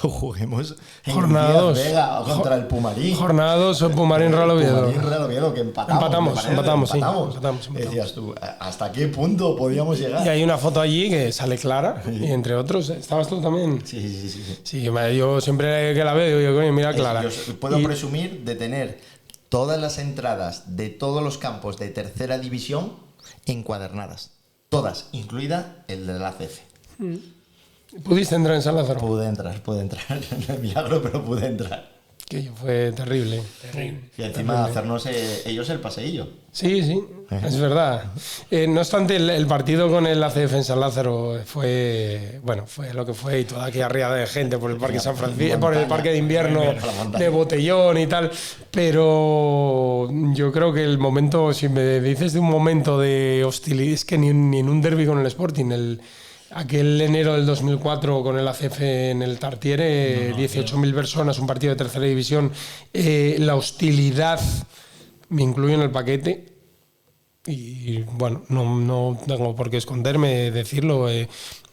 Speaker 3: Juguemos en
Speaker 2: Jornada 2
Speaker 3: Vega contra el Pumarín.
Speaker 2: Jornada 2 o Pumarín Real Oviedo.
Speaker 3: Pumarín Real Oviedo, que empatamos.
Speaker 2: Empatamos.
Speaker 3: Decías tú, ¿hasta qué punto podíamos llegar?
Speaker 2: Y hay una foto allí que sale Clara, y entre otros, ¿estabas tú también?
Speaker 3: Sí.
Speaker 2: Sí, yo siempre que la veo, digo, coño, mira Clara.
Speaker 3: Yo puedo presumir de tener todas las entradas de todos los campos de tercera división encuadernadas. Todas, incluida el de la CF.
Speaker 2: ¿Pudiste entrar en San Lázaro?
Speaker 3: Pude entrar. En el milagro, pero pude entrar.
Speaker 2: que fue terrible.
Speaker 3: Y encima hacernos ellos el paseillo.
Speaker 2: Sí, es verdad. No obstante, el partido con el ACF en San Lázaro fue lo que fue, y toda aquella riada de gente por el Parque San Francisco, por el Parque de Invierno de Botellón y tal. Pero yo creo que el momento, si me dices de un momento de hostilidad, es que ni en un derbi con el Sporting, aquel enero del 2004 con el ACF en el Tartiere, 18.000 personas, un partido de tercera división, la hostilidad me incluyo en el paquete. Y bueno, no tengo por qué esconderme, decirlo,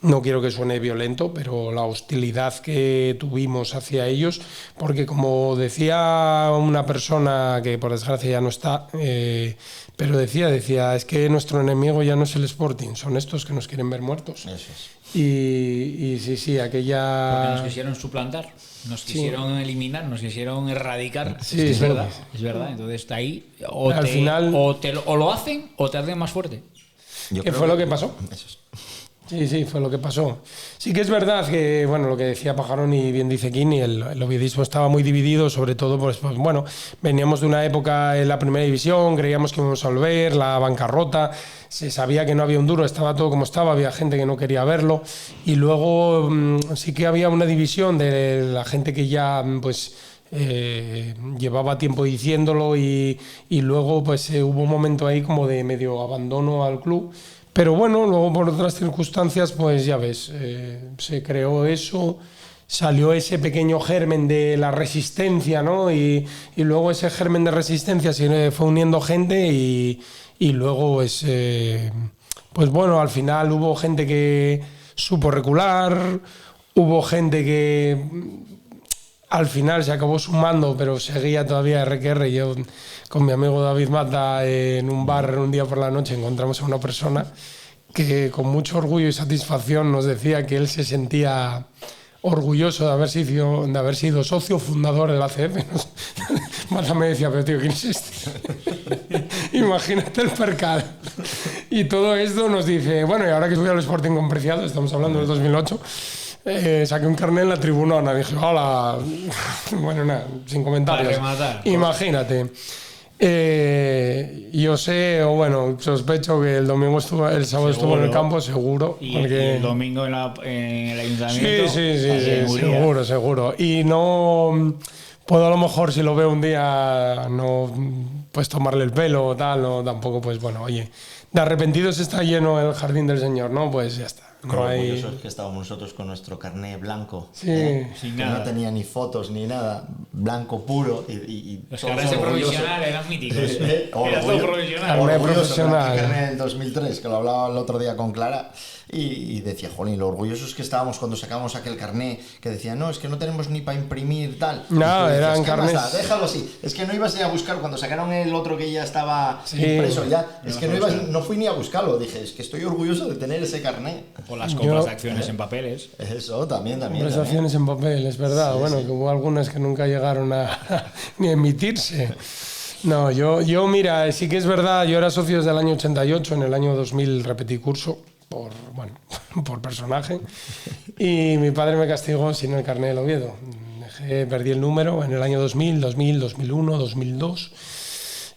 Speaker 2: no quiero que suene violento, pero la hostilidad que tuvimos hacia ellos, porque como decía una persona que por desgracia ya no está, pero decía, es que nuestro enemigo ya no es el Sporting, son estos que nos quieren ver muertos.
Speaker 3: Eso es.
Speaker 2: Y sí, aquella...
Speaker 1: Porque nos quisieron suplantar, nos quisieron eliminar, nos quisieron erradicar.
Speaker 2: Sí,
Speaker 1: es verdad. Entonces está ahí, o lo hacen o te hacen más fuerte.
Speaker 2: ¿Qué fue lo que pasó?
Speaker 3: Eso es.
Speaker 2: Sí, fue lo que pasó. Sí que es verdad que, bueno, lo que decía Pajarón y bien dice Kini, el oviedismo estaba muy dividido, sobre todo, pues bueno, veníamos de una época en la primera división, creíamos que íbamos a volver, la bancarrota, se sabía que no había un duro, estaba todo como estaba, había gente que no quería verlo, y luego sí que había una división de la gente que ya, pues... llevaba tiempo diciéndolo y luego pues hubo un momento ahí como de medio abandono al club, pero bueno, luego por otras circunstancias pues ya ves, se creó eso, salió ese pequeño germen de la resistencia, ¿no? Y luego ese germen de resistencia se fue uniendo gente y luego pues bueno, al final hubo gente que supo recular, hubo gente que al final se acabó sumando, pero seguía todavía RQR. Yo con mi amigo David Mata en un bar un día por la noche encontramos a una persona que con mucho orgullo y satisfacción nos decía que él se sentía orgulloso de haber sido socio fundador de la ACF. Mata me decía, pero tío, ¿quién es este? Imagínate el percal. Y todo esto nos dice, bueno, y ahora que subí al Sporting con Preciado, estamos hablando del 2008, saqué un carnet en la tribunona, dije, hola, bueno, nada, sin comentarios. Imagínate. Yo sé, o bueno, sospecho que el sábado estuvo en el campo, seguro.
Speaker 1: Y el domingo en el ayuntamiento.
Speaker 2: Sí, seguro. Y no puedo, a lo mejor, si lo veo un día, no pues tomarle el pelo o tal, no, tampoco, pues bueno, oye, de arrepentidos está lleno el jardín del Señor, ¿no? Pues ya está.
Speaker 3: No hay... que estábamos nosotros con nuestro carnet blanco,
Speaker 2: sin
Speaker 3: que
Speaker 1: nada.
Speaker 3: No tenía ni fotos ni nada, blanco puro y
Speaker 1: los carnets provisional eran míticos. Era todo provisional.
Speaker 2: Carnet profesional.
Speaker 3: El carnet del 2003, que lo hablaba el otro día con Clara, y decía, jolín, lo orgullosos que estábamos cuando sacamos aquel carnet, que decía, no, es que no tenemos ni para imprimir tal.
Speaker 2: No, eran carnets.
Speaker 3: Déjalo así, es que no ibas a ir a buscarlo cuando sacaron el otro que ya estaba impreso ya, es que no fui ni a buscarlo, dije, es que estoy orgulloso de tener ese carnet.
Speaker 1: O las compras de acciones en papeles.
Speaker 3: Eso, también.
Speaker 2: Compras de acciones en papel, es verdad. Sí, bueno, sí. Que hubo algunas que nunca llegaron ni a emitirse. No, yo mira, sí que es verdad, yo era socio desde el año 88, en el año 2000 repetí curso, por personaje, y mi padre me castigó sin el carnet del Oviedo. Perdí el número en el año 2000, 2001, 2002...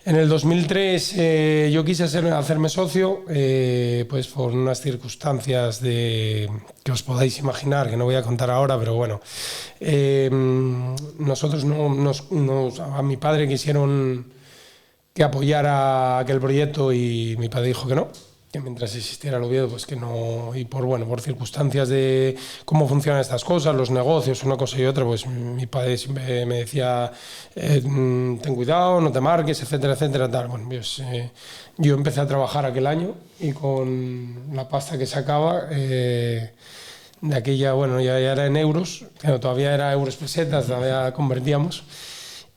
Speaker 2: En el 2003 yo quise hacerme socio, pues por unas circunstancias que os podáis imaginar, que no voy a contar ahora, pero bueno. Nosotros a mi padre quisieron que apoyara aquel proyecto y mi padre dijo que no, que mientras existiera el Oviedo, pues que no, y por circunstancias de cómo funcionan estas cosas, los negocios, una cosa y otra, pues mi padre siempre me decía, ten cuidado, no te marques, etcétera, etcétera, tal. Bueno, pues, yo empecé a trabajar aquel año y con la pasta que sacaba, de aquella, bueno, ya era en euros, pero todavía era euros pesetas, todavía convertíamos.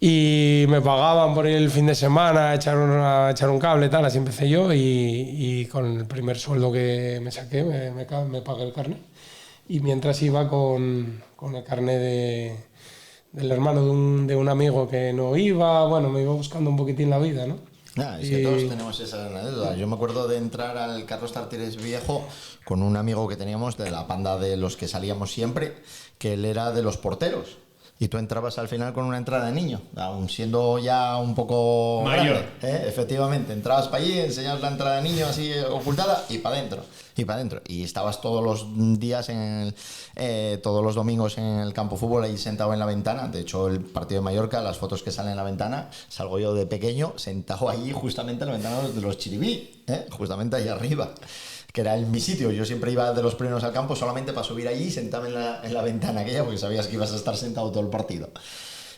Speaker 2: Y me pagaban por el fin de semana echar un cable, tal, así empecé yo y con el primer sueldo que me saqué me pagué el carnet. Y mientras iba con el carnet del hermano de un amigo que no iba, bueno, me iba buscando un poquitín la vida, ¿no?
Speaker 3: Es que todos tenemos esa anécdota. Yo me acuerdo de entrar al Carlos Tartires Viejo con un amigo que teníamos de la panda de los que salíamos siempre, que él era de los porteros. Y tú entrabas al final con una entrada de niño, aún siendo ya un poco
Speaker 1: mayor.
Speaker 3: grande, efectivamente, entrabas para allí, enseñabas la entrada de niño así ocultada y para adentro, y para adentro. Y estabas todos los días, todos los domingos en el campo de fútbol ahí sentado en la ventana. De hecho, el partido de Mallorca, las fotos que salen en la ventana, salgo yo de pequeño sentado allí justamente en la ventana de los Chiribí, justamente ahí arriba, que era mi sitio. Yo siempre iba de los primeros al campo solamente para subir allí y sentarme en la ventana aquella, porque sabías que ibas a estar sentado todo el partido.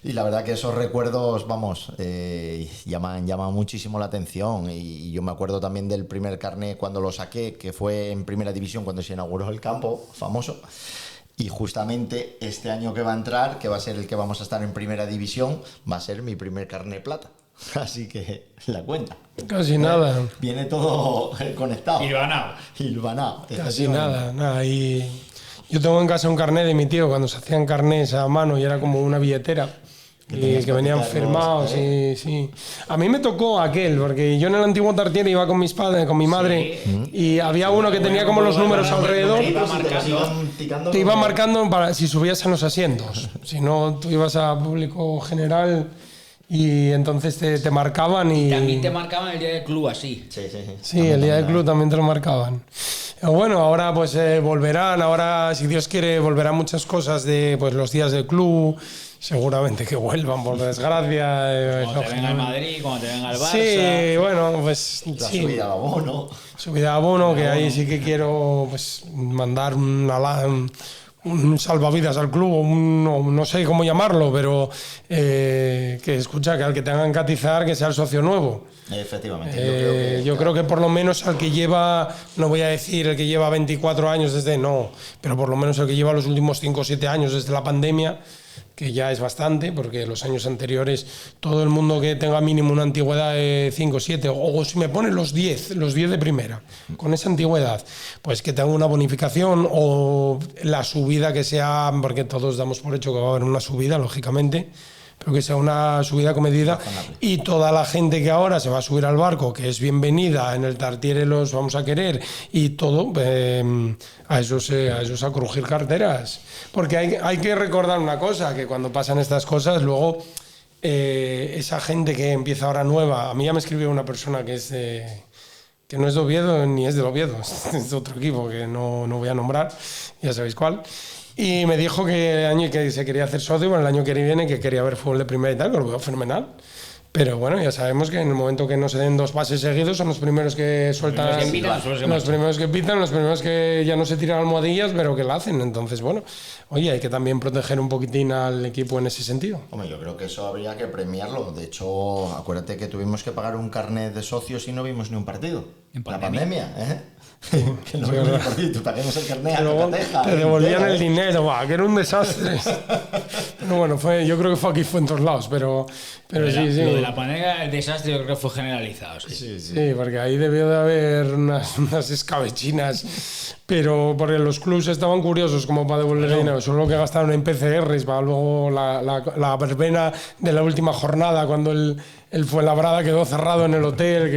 Speaker 3: Y la verdad que esos recuerdos, vamos, llaman muchísimo la atención. Y yo me acuerdo también del primer carné cuando lo saqué, que fue en primera división cuando se inauguró el campo famoso. Y justamente este año que va a entrar, que va a ser el que vamos a estar en primera división, va a ser mi primer carné plata. Así que la cuenta.
Speaker 2: Casi nada.
Speaker 3: Viene todo conectado.
Speaker 1: Hilvanado.
Speaker 2: Casi nada. Y yo tengo en casa un carné de mi tío cuando se hacían carnés a mano y era como una billetera. Y que venían firmados, sí. A mí me tocó aquel, porque yo en el antiguo Tartiere iba con mis padres, con mi madre, y había uno que tenía como los números alrededor. Te iba marcando para si subías en los asientos. Si no, tú ibas a público general y entonces te marcaban y...
Speaker 1: También te marcaban el día del club así.
Speaker 2: Sí, el día del club también te lo marcaban. Bueno, ahora pues volverán, ahora si Dios quiere volverán muchas cosas de pues los días del club, seguramente que vuelvan por desgracia.
Speaker 1: Cuando te venga al Madrid, cuando te venga al Barça.
Speaker 2: Sí, bueno, pues
Speaker 3: la
Speaker 2: sí.
Speaker 3: subida a abono.
Speaker 2: Subida a abono, que ahí sí que quiero pues mandar un salvavidas al club, no sé cómo llamarlo, pero que escucha, que al que tengan que atizar, que sea el socio nuevo.
Speaker 3: Efectivamente.
Speaker 2: Yo creo que por lo menos al que lleva, no voy a decir el que lleva 24 años desde, no, pero por lo menos el que lleva los últimos 5 o 7 años desde la pandemia, que ya es bastante, porque los años anteriores todo el mundo que tenga mínimo una antigüedad de 5 o 7, o si me pone los 10 de primera, con esa antigüedad, pues que tenga una bonificación o la subida que sea, porque todos damos por hecho que va a haber una subida, lógicamente, pero que sea una subida comedida, y toda la gente que ahora se va a subir al barco, que es bienvenida, en el Tartiere los vamos a querer, y todo, a esos a crujir carteras. Porque hay que recordar una cosa, que cuando pasan estas cosas, luego esa gente que empieza ahora nueva, a mí ya me escribió una persona que es que no es de Oviedo ni es del Oviedo, es de otro equipo que no voy a nombrar, ya sabéis cuál. Y me dijo que se quería hacer socio para el año que viene, que quería ver fútbol de primera y tal, que lo veo fenomenal. Pero bueno, ya sabemos que en el momento que no se den 2 pases seguidos son los primeros que sueltan, los primeros que pitan, los primeros que ya no se tiran almohadillas, pero que la hacen. Entonces, bueno, oye, hay que también proteger un poquitín al equipo en ese sentido.
Speaker 3: Hombre, yo creo que eso habría que premiarlo. De hecho, acuérdate que tuvimos que pagar un carnet de socios y no vimos ni un partido.
Speaker 1: En
Speaker 3: la pandemia, que no
Speaker 2: Sí,
Speaker 3: vimos ni un partido, te paguemos el carnet a
Speaker 2: Luego
Speaker 3: Cateja,
Speaker 2: te devolvían el dinero, que era un desastre. Pero bueno, yo creo que fue en todos lados, pero sí.
Speaker 1: Lo de la pandemia, el desastre, yo creo que fue generalizado.
Speaker 2: Sí, porque ahí debió de haber unas escabechinas, pero porque los clubs estaban curiosos como para devolver el dinero, solo que gastaron en PCRs para luego la verbena de la última jornada, cuando el Fuenlabrada quedó cerrado en el hotel,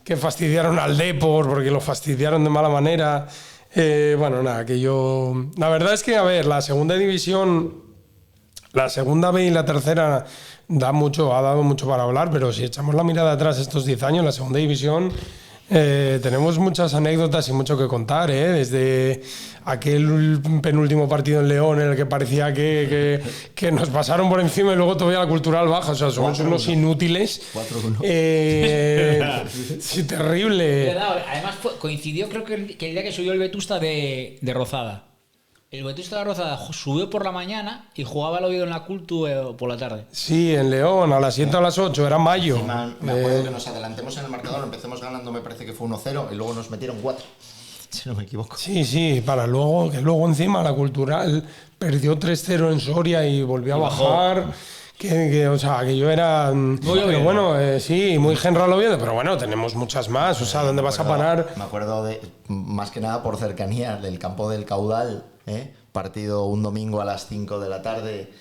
Speaker 2: que fastidiaron al Depor porque lo fastidiaron de mala manera. Bueno, nada, la verdad es que, a ver, la segunda división, la segunda B y la tercera ha dado mucho para hablar, pero si echamos la mirada atrás estos 10 años, la segunda división tenemos muchas anécdotas y mucho que contar, desde aquel penúltimo partido en León en el que parecía que nos pasaron por encima y luego todavía la Cultural baja, o sea, somos unos inútiles.
Speaker 3: 4-1.
Speaker 2: Sí, terrible.
Speaker 1: Además coincidió, creo que el día que subió el Vetusta de Rozada. El Vetusta de Rozada subió por la mañana y jugaba el Oviedo en la Cultu por la tarde.
Speaker 2: Sí, en León, a las 7 o a las 8, era mayo.
Speaker 3: Me acuerdo que nos adelantemos en el marcador, empecemos ganando, me parece que fue 1-0, y luego nos metieron 4, si no me equivoco.
Speaker 2: Sí, para luego, que luego encima la Cultural perdió 3-0 en Soria y volvió a bajar. O sea, que yo era... Pero bueno, sí, muy general Oviedo, pero bueno, tenemos muchas más, o sea, ¿dónde vas a parar?
Speaker 3: Me acuerdo más que nada por cercanía, del campo del Caudal, partido un domingo a las 5 de la tarde,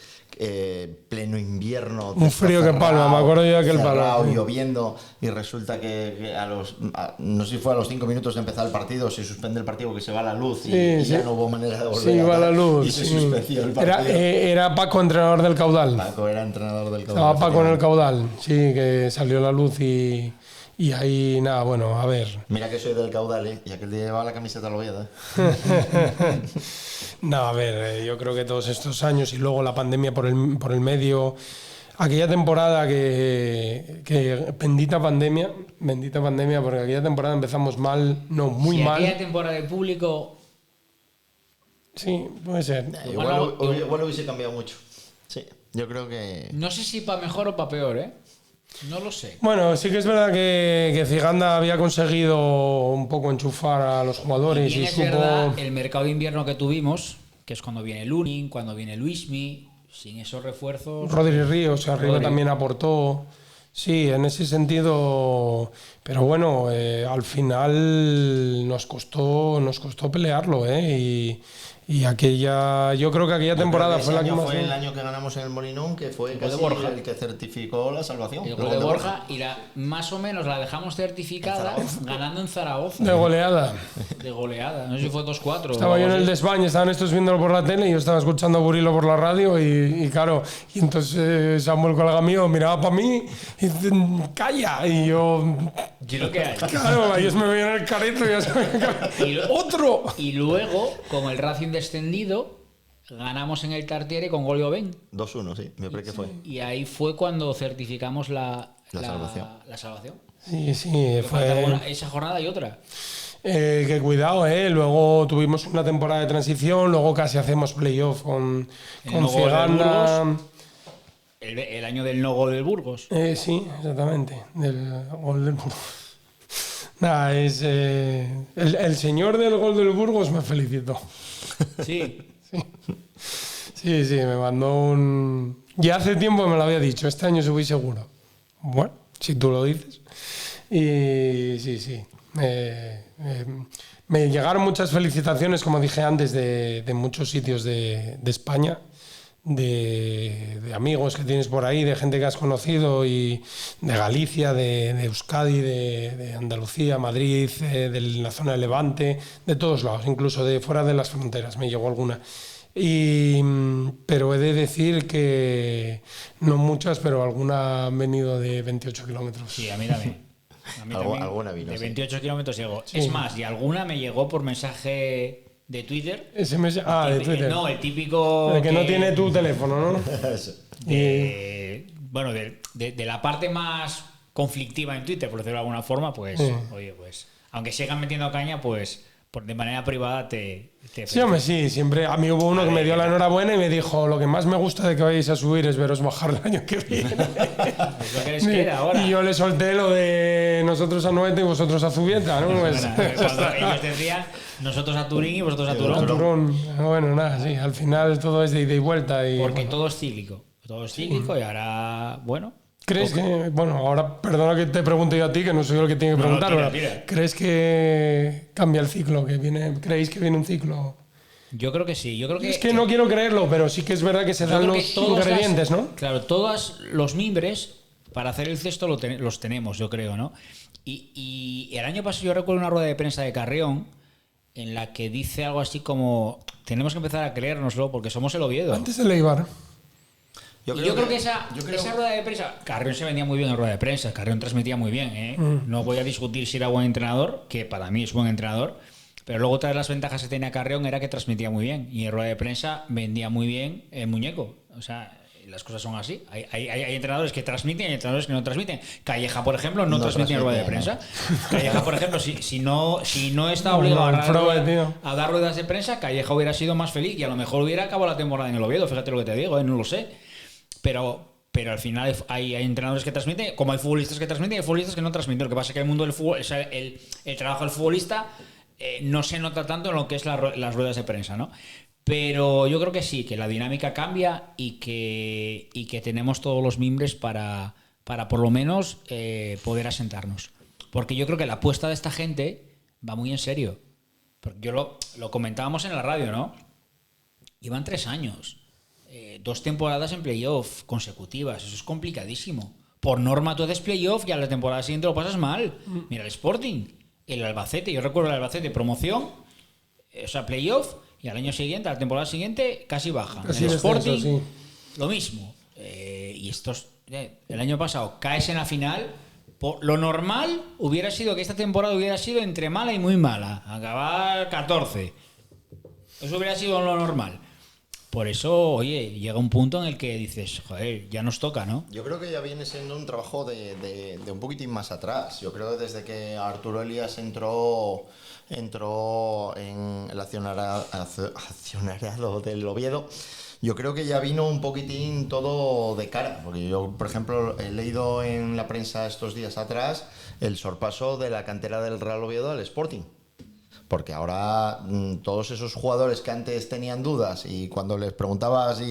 Speaker 3: pleno invierno.
Speaker 2: Un frío que palma, me acuerdo yo de aquel
Speaker 3: cerrado,
Speaker 2: palo.
Speaker 3: lloviendo, y resulta que no sé si fue a los 5 minutos de empezar el partido, se suspende el partido porque se va la luz y ya no hubo manera de volver.
Speaker 2: Sí, va la luz.
Speaker 3: Y se suspendió el partido.
Speaker 2: Era Paco, entrenador del Caudal.
Speaker 3: Paco era entrenador del Caudal.
Speaker 2: Estaba Paco en el Caudal, sí, que salió la luz y ahí, nada, bueno, a ver.
Speaker 3: Mira que soy del Caudal, ¿eh? Y aquel día llevaba la camiseta al Oviedo, ¿eh?
Speaker 2: No, a ver, yo creo que todos estos años y luego la pandemia por el medio, aquella temporada que bendita pandemia, porque aquella temporada empezamos mal, no, muy
Speaker 1: si
Speaker 2: mal.
Speaker 1: aquella temporada de público...
Speaker 2: Sí, puede ser.
Speaker 3: Igual hubiese cambiado mucho. Sí, yo creo que...
Speaker 1: No sé si para mejor o para peor, ¿eh? No lo sé.
Speaker 2: Bueno, sí que es verdad que Ciganda había conseguido un poco enchufar a los jugadores
Speaker 1: Y
Speaker 2: y
Speaker 1: bien es
Speaker 2: supo...
Speaker 1: verdad, el mercado de invierno que tuvimos, que es cuando viene Lunin, cuando viene Luismi, sin esos refuerzos...
Speaker 2: Rodri Ríos arriba
Speaker 1: Rodri.
Speaker 2: también aportó. Sí, en ese sentido, pero bueno, al final nos costó pelearlo, ¿eh? Y aquella, yo creo que aquella temporada fue la que más...
Speaker 3: Fue el año que ganamos en el Molinón, que fue
Speaker 1: de
Speaker 3: casi
Speaker 1: Borja.
Speaker 3: el que certificó la salvación.
Speaker 1: El gol de Borja y más o menos la dejamos certificada ganando en Zaragoza.
Speaker 2: De goleada.
Speaker 1: De goleada. No sé si fue 2-4.
Speaker 2: Estaba yo en el desván, estaban estos viéndolo por la tele y yo estaba escuchando a Burilo por la radio y claro, y entonces Samuel, colega mío, miraba para mí y dice, ¡calla! Y yo...
Speaker 1: ¿Qué es lo que hay?
Speaker 2: Claro, ellos me veían el careto y ya sabían
Speaker 1: Y lo-
Speaker 2: ¡otro!
Speaker 1: Y luego, con el Racing descendido, ganamos en el Tartiere con gol de Oben.
Speaker 3: 2-1, sí, me parece que fue.
Speaker 1: Y ahí fue cuando certificamos la
Speaker 3: salvación.
Speaker 1: La salvación.
Speaker 2: Sí, sí,
Speaker 1: Faltaba
Speaker 2: fue...
Speaker 1: esa jornada y otra.
Speaker 2: que cuidado, luego tuvimos una temporada de transición, luego casi hacemos playoff con
Speaker 1: no gol del
Speaker 2: Ciganda.
Speaker 1: El año del no gol del Burgos.
Speaker 2: Sí, exactamente, del gol del Burgos. Nada, el señor del gol del Burgos me felicitó.
Speaker 1: Sí.
Speaker 2: Sí, me mandó un... Ya hace tiempo me lo había dicho, este año subí seguro. Bueno, si tú lo dices. Y sí. Me llegaron muchas felicitaciones, como dije antes, de muchos sitios de España, de amigos que tienes por ahí, de gente que has conocido, y de Galicia, de Euskadi, de Andalucía, Madrid, de la zona de Levante, de todos lados, incluso de fuera de las fronteras, me llegó alguna. Pero he de decir que no muchas, pero alguna han venido de 28 kilómetros.
Speaker 1: Sí, a mí también. A mí también.
Speaker 3: Alguna vino,
Speaker 1: de
Speaker 3: sí.
Speaker 1: 28 kilómetros llegó.
Speaker 2: Sí.
Speaker 1: Es más, y alguna me llegó por mensaje de Twitter.
Speaker 2: SMS, de Twitter.
Speaker 1: No, el típico.
Speaker 2: El que no tiene tu teléfono, ¿no?
Speaker 3: Eso.
Speaker 1: Bueno, de la parte más conflictiva en Twitter, por decirlo de alguna forma, pues,
Speaker 2: Sí.
Speaker 1: oye, pues, aunque sigan metiendo caña, pues, de manera privada te
Speaker 2: Sí, hombre, sí, siempre. A mí hubo uno que me dio la enhorabuena y me dijo, lo que más me gusta de que vayáis a subir es veros bajar el año que viene.
Speaker 1: Es lo que les queda ahora.
Speaker 2: Y yo le solté lo de nosotros a Noeta y vosotros a Zubieta, ¿no? Pues,
Speaker 1: Cuando ellos decían nosotros a Turín y vosotros a Turón.
Speaker 2: Turón. Bueno, nada, sí, al final todo es de ida y vuelta. Y,
Speaker 1: Porque
Speaker 2: bueno.
Speaker 1: todo es cíclico. Todo es cíclico y ahora, bueno.
Speaker 2: ¿Crees que, bueno, ahora perdona que te pregunte yo a ti, que no soy yo el que tiene que
Speaker 1: No,
Speaker 2: preguntar,
Speaker 1: tira,
Speaker 2: pero
Speaker 1: tira.
Speaker 2: ¿crees que cambia el ciclo? ¿Creéis que viene un ciclo?
Speaker 1: Yo creo que sí. Yo creo que,
Speaker 2: Es que no quiero creerlo, pero sí que es verdad que se
Speaker 1: yo
Speaker 2: dan
Speaker 1: creo que
Speaker 2: los
Speaker 1: todas
Speaker 2: ingredientes,
Speaker 1: las-
Speaker 2: ¿no?
Speaker 1: Claro, todos los mimbres para hacer el cesto los tenemos, yo creo, ¿no? Y el año pasado yo recuerdo una rueda de prensa de Carrión en la que dice algo así como tenemos que empezar a creérnoslo porque somos el Oviedo.
Speaker 2: Antes del Eibar.
Speaker 1: Yo creo que esa rueda de prensa, Carrión se vendía muy bien en rueda de prensa, Carrión transmitía muy bien, ¿eh? No voy a discutir si era buen entrenador, que para mí es buen entrenador, pero luego otra de las ventajas que tenía Carrión era que transmitía muy bien y en rueda de prensa vendía muy bien el muñeco. O sea, las cosas son así. Hay entrenadores que transmiten y hay entrenadores que no transmiten. Calleja, por ejemplo, no transmitía en rueda de prensa. Calleja, por ejemplo, si no está obligado a dar ruedas de prensa, Calleja hubiera sido más feliz y a lo mejor hubiera acabado la temporada en el Oviedo. Fíjate lo que te digo, no lo sé. Pero al final hay entrenadores que transmiten, como hay futbolistas que transmiten y hay futbolistas que no transmiten. Lo que pasa es que el mundo del fútbol, o sea, el trabajo del futbolista no se nota tanto en lo que es las ruedas de prensa, ¿no? Pero yo creo que sí, que la dinámica cambia y que tenemos todos los mimbres para por lo menos poder asentarnos. Porque yo creo que la apuesta de esta gente va muy en serio. Porque yo lo comentábamos en la radio, ¿no? Iban 3 años 2 temporadas en playoff consecutivas. Eso es complicadísimo. Por norma tú haces playoff y a la temporada siguiente lo pasas mal. Mira el Sporting, el Albacete. Yo recuerdo el Albacete, promoción, o sea, playoff, y al año siguiente, a la temporada siguiente, casi baja.
Speaker 2: Casi
Speaker 1: el Sporting,
Speaker 2: descenso, sí.
Speaker 1: lo mismo. Y estos, el año pasado caes en la final. Lo normal hubiera sido que esta temporada hubiera sido entre mala y muy mala. Acabar 14. Eso hubiera sido lo normal. Por eso, oye, llega un punto en el que dices, joder, ya nos toca, ¿no?
Speaker 3: Yo creo que ya viene siendo un trabajo de un poquitín más atrás. Yo creo que desde que Arturo Elías entró en el accionariado del Oviedo, yo creo que ya vino un poquitín todo de cara. Porque yo, por ejemplo, he leído en la prensa estos días atrás el sorpaso de la cantera del Real Oviedo al Sporting. Porque ahora todos esos jugadores que antes tenían dudas y cuando les preguntabas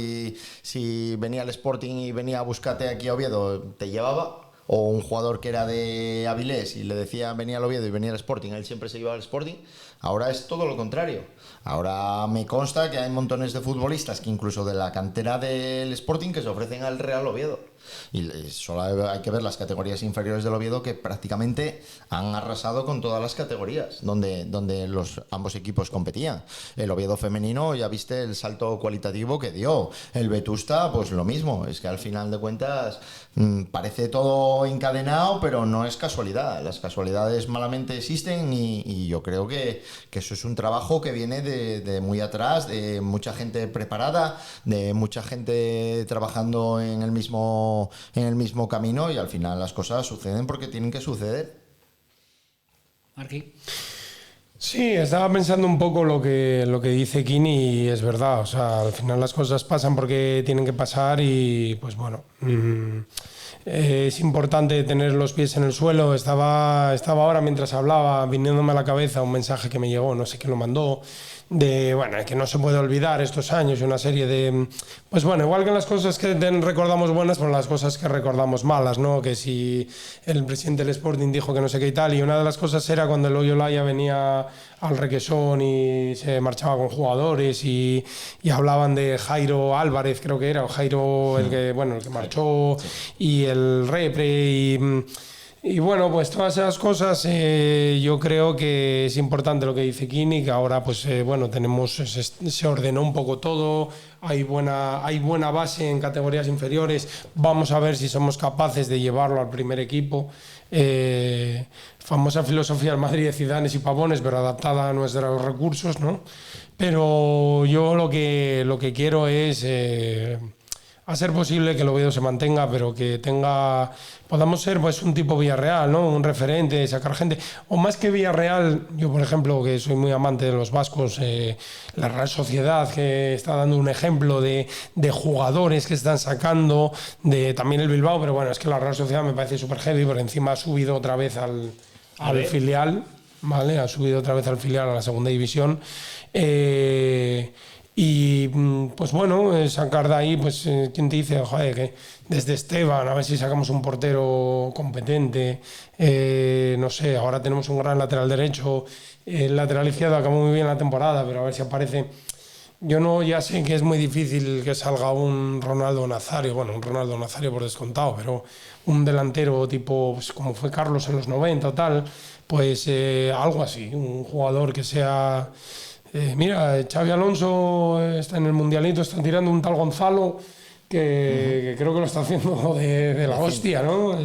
Speaker 3: si venía el Sporting y venía a buscarte aquí a Oviedo, te llevaba, o un jugador que era de Avilés y le decía venía al Oviedo y venía al Sporting, él siempre se iba al Sporting. Ahora es todo lo contrario. Ahora me consta que hay montones de futbolistas que incluso de la cantera del Sporting que se ofrecen al Real Oviedo. Y solo hay que ver las categorías inferiores del Oviedo, que prácticamente han arrasado con todas las categorías donde ambos equipos competían. El Oviedo femenino, ya viste el salto cualitativo que dio. El Vetusta, pues lo mismo. Es que al final de cuentas parece todo encadenado, pero no es casualidad. Las casualidades malamente existen y yo creo que eso es un trabajo que viene de muy atrás, de mucha gente preparada, de mucha gente trabajando en el mismo camino, y al final las cosas suceden porque tienen que suceder.
Speaker 1: Marqui.
Speaker 2: Sí, estaba pensando un poco lo que dice Kini, y es verdad. O sea, al final las cosas pasan porque tienen que pasar y pues bueno, es importante tener los pies en el suelo. Estaba ahora mientras hablaba viniéndome a la cabeza un mensaje que me llegó, no sé quién lo mandó, de bueno, que no se puede olvidar estos años y una serie de, pues bueno, igual que las cosas que recordamos buenas, pues las cosas que recordamos malas, ¿no? Que si el presidente del Sporting dijo que no sé qué y tal, y una de las cosas era cuando el Olaya venía al Requesón y se marchaba con jugadores y hablaban de Jairo Álvarez, creo que era, o Jairo el que marchó, y el Repre y bueno, pues todas esas cosas, yo creo que es importante lo que dice Kini, que ahora pues bueno, se ordenó un poco todo, hay buena base en categorías inferiores, vamos a ver si somos capaces de llevarlo al primer equipo. Famosa filosofía del Madrid de Zidanes y Pavones, pero adaptada a nuestros recursos, ¿no? Pero yo lo que quiero es a ser posible que el Oviedo se mantenga, pero que podamos ser pues un tipo Villarreal, ¿no? Un referente, sacar gente, o más que Villarreal, yo por ejemplo, que soy muy amante de los vascos, la Real Sociedad, que está dando un ejemplo de jugadores que están sacando, de también el Bilbao, pero bueno, es que la Real Sociedad me parece súper heavy, por encima ha subido otra vez al filial, ¿vale? Ha subido otra vez al filial, a la segunda división. Y pues bueno, sacar de ahí, pues ¿quién te dice? Joder, que desde Esteban, a ver si sacamos un portero competente, no sé, ahora tenemos un gran lateral derecho, el lateral izquierdo acabó muy bien la temporada, pero a ver si aparece. Ya sé que es muy difícil que salga un Ronaldo Nazario, bueno, un Ronaldo Nazario por descontado, pero un delantero tipo, pues, como fue Carlos en los 90 o tal, pues algo así, un jugador que sea... mira, Xavi Alonso está en el Mundialito, está tirando un tal Gonzalo que creo que lo está haciendo de la hostia, ¿no?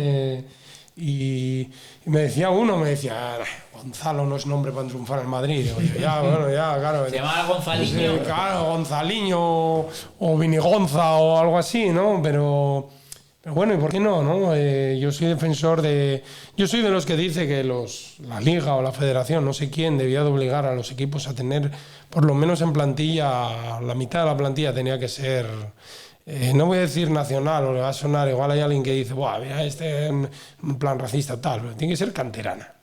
Speaker 2: Y me decía Gonzalo no es nombre para triunfar en Madrid. Oye, claro.
Speaker 1: Se llama Gonzaliño.
Speaker 2: Sí, claro, Gonzaliño o Vinigonza o algo así, ¿no? Pero bueno, ¿y por qué no? Yo soy de los que dice que la Liga o la Federación, no sé quién, debía de obligar a los equipos a tener, por lo menos en plantilla, la mitad de la plantilla tenía que ser, no voy a decir nacional, o le va a sonar, igual hay alguien que dice, buah, mira, en plan racista tal, pero tiene que ser canterana.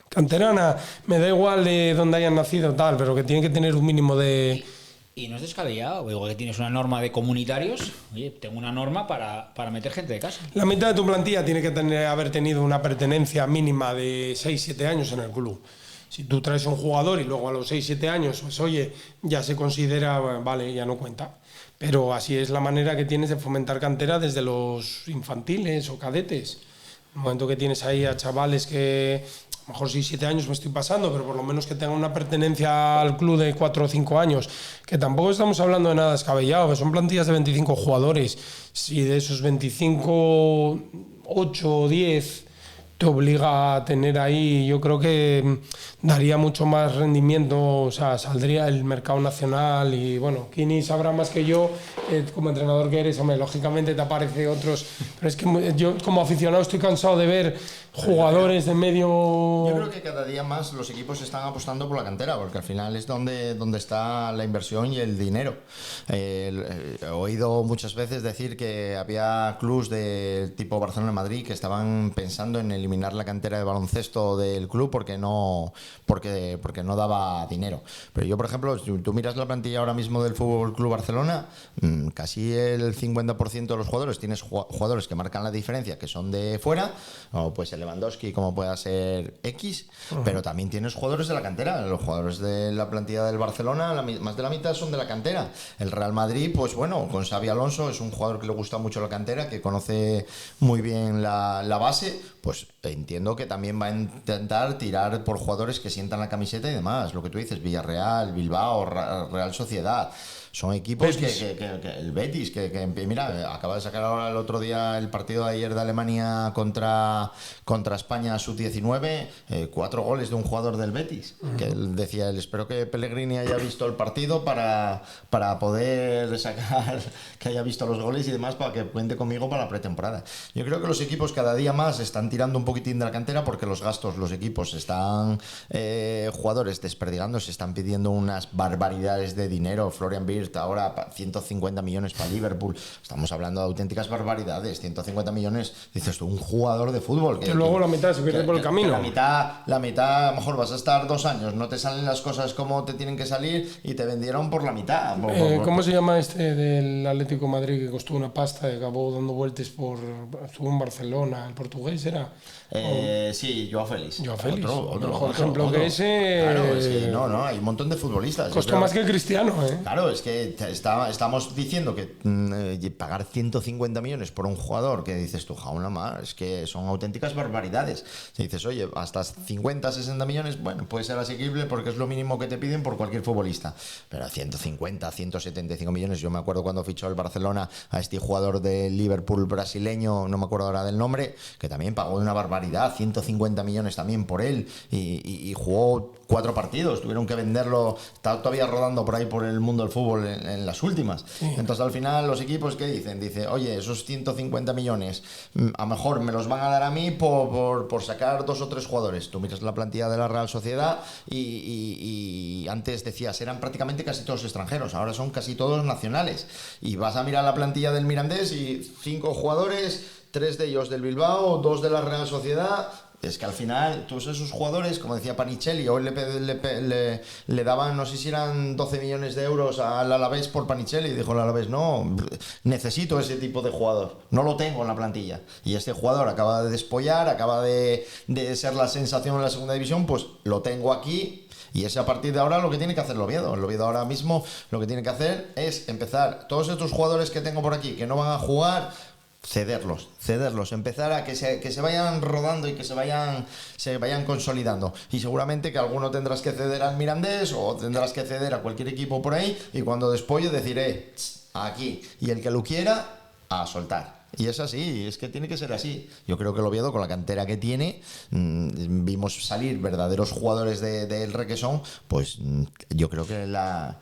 Speaker 2: Canterana, me da igual de dónde hayan nacido tal, pero que tiene que tener un mínimo de...
Speaker 1: Y no es descabellado, igual que tienes una norma de comunitarios, oye, tengo una norma para meter gente de casa.
Speaker 2: La mitad de tu plantilla tiene que haber tenido una pertenencia mínima de 6-7 años en el club. Si tú traes un jugador y luego a los 6-7 años, pues oye, ya se considera, vale, ya no cuenta. Pero así es la manera que tienes de fomentar cantera desde los infantiles o cadetes. En el momento que tienes ahí a chavales que a lo mejor 6-7 años me estoy pasando, pero por lo menos que tengan una pertenencia al club de 4 o 5 años, que tampoco estamos hablando de nada descabellado, que son plantillas de 25 jugadores. Si de esos 25, 8 o 10 te obliga a tener ahí, yo creo que daría mucho más rendimiento, o sea, saldría el mercado nacional y bueno, Kini sabrá más que yo, como entrenador que eres, hombre, lógicamente te aparece otros, pero es que yo como aficionado estoy cansado de ver jugadores de medio...
Speaker 3: Yo creo que cada día más los equipos están apostando por la cantera, porque al final es donde está la inversión y el dinero. He oído muchas veces decir que había clubs de tipo Barcelona y Madrid que estaban pensando en eliminar la cantera de baloncesto del club porque no daba dinero. Pero yo, por ejemplo, si tú miras la plantilla ahora mismo del Fútbol Club Barcelona, casi el 50% de los jugadores, tienes jugadores que marcan la diferencia, que son de fuera, o pues el Lewandowski, como pueda ser X, pero también tienes jugadores de la cantera. Los jugadores de la plantilla del Barcelona, más de la mitad son de la cantera. El Real Madrid, pues bueno, con Xabi Alonso, es un jugador que le gusta mucho la cantera, que conoce muy bien la base, pues entiendo que también va a intentar tirar por jugadores que sientan la camiseta y demás. Lo que tú dices, Villarreal, Bilbao, Real Sociedad. Son equipos que el Betis, que mira, acaba de sacar ahora el otro día el partido de ayer de Alemania contra España sub-19, 4 goles de un jugador del Betis, que él decía, espero que Pellegrini haya visto el partido para poder sacar, que haya visto los goles y demás, para que cuente conmigo para la pretemporada. Yo creo que los equipos cada día más están tirando un poquitín de la cantera porque los gastos, los equipos están jugadores desperdigándose, están pidiendo unas barbaridades de dinero. Florian Wirtz ahora 150 millones para Liverpool. Estamos hablando de auténticas barbaridades. 150 millones, dices tú, un jugador de fútbol.
Speaker 2: Que luego la mitad se pierde por el camino.
Speaker 3: La mitad, a lo mejor vas a estar 2 años, no te salen las cosas como te tienen que salir y te vendieron por la mitad.
Speaker 2: ¿Cómo se llama este del Atlético de Madrid que costó una pasta y acabó dando vueltas estuvo en Barcelona, el portugués era?
Speaker 3: Sí, Joao Félix.
Speaker 2: Otro ejemplo que ese.
Speaker 3: Claro, es que no, hay un montón de futbolistas.
Speaker 2: Costó más que Cristiano, ¿eh?
Speaker 3: Claro, es que estamos diciendo que pagar 150 millones por un jugador que dices tú, jauna mar, es que son auténticas barbaridades. Si dices, oye, hasta 50, 60 millones, bueno, puede ser asequible porque es lo mínimo que te piden por cualquier futbolista. Pero 150, 175 millones, yo me acuerdo cuando fichó el Barcelona a este jugador de Liverpool brasileño, no me acuerdo ahora del nombre, que también pagó una barbaridad, 150 millones también por él y jugó 4 partidos, tuvieron que venderlo, está todavía rodando por ahí por el mundo del fútbol en las últimas. Sí. Entonces al final los equipos ¿qué dicen? Dice, oye, esos 150 millones a lo mejor me los van a dar a mí por sacar 2 o 3 jugadores. Tú miras la plantilla de la Real Sociedad y antes decías, eran prácticamente casi todos extranjeros, ahora son casi todos nacionales. Y vas a mirar la plantilla del Mirandés y 5 jugadores, 3 de ellos del Bilbao, 2 de la Real Sociedad. Es que al final todos esos jugadores, como decía Panicelli, hoy le daban, no sé si eran 12 millones de euros al Alavés por Panicelli, y dijo el Alavés, no, necesito ese tipo de jugador, no lo tengo en la plantilla. Y este jugador acaba de despollar, acaba de ser la sensación en la segunda división, pues lo tengo aquí. Y es a partir de ahora lo que tiene que hacer el Oviedo. El Oviedo ahora mismo lo que tiene que hacer es empezar, todos estos jugadores que tengo por aquí que no van a jugar, cederlos, empezar a que se vayan rodando y que se vayan consolidando. Y seguramente que alguno tendrás que ceder al Mirandés o tendrás que ceder a cualquier equipo por ahí, y cuando despolle decir, aquí, y el que lo quiera, a soltar. Y es así, es que tiene que ser así. Yo creo que el Oviedo, con la cantera que tiene, vimos salir verdaderos jugadores del Requesón, pues yo creo que la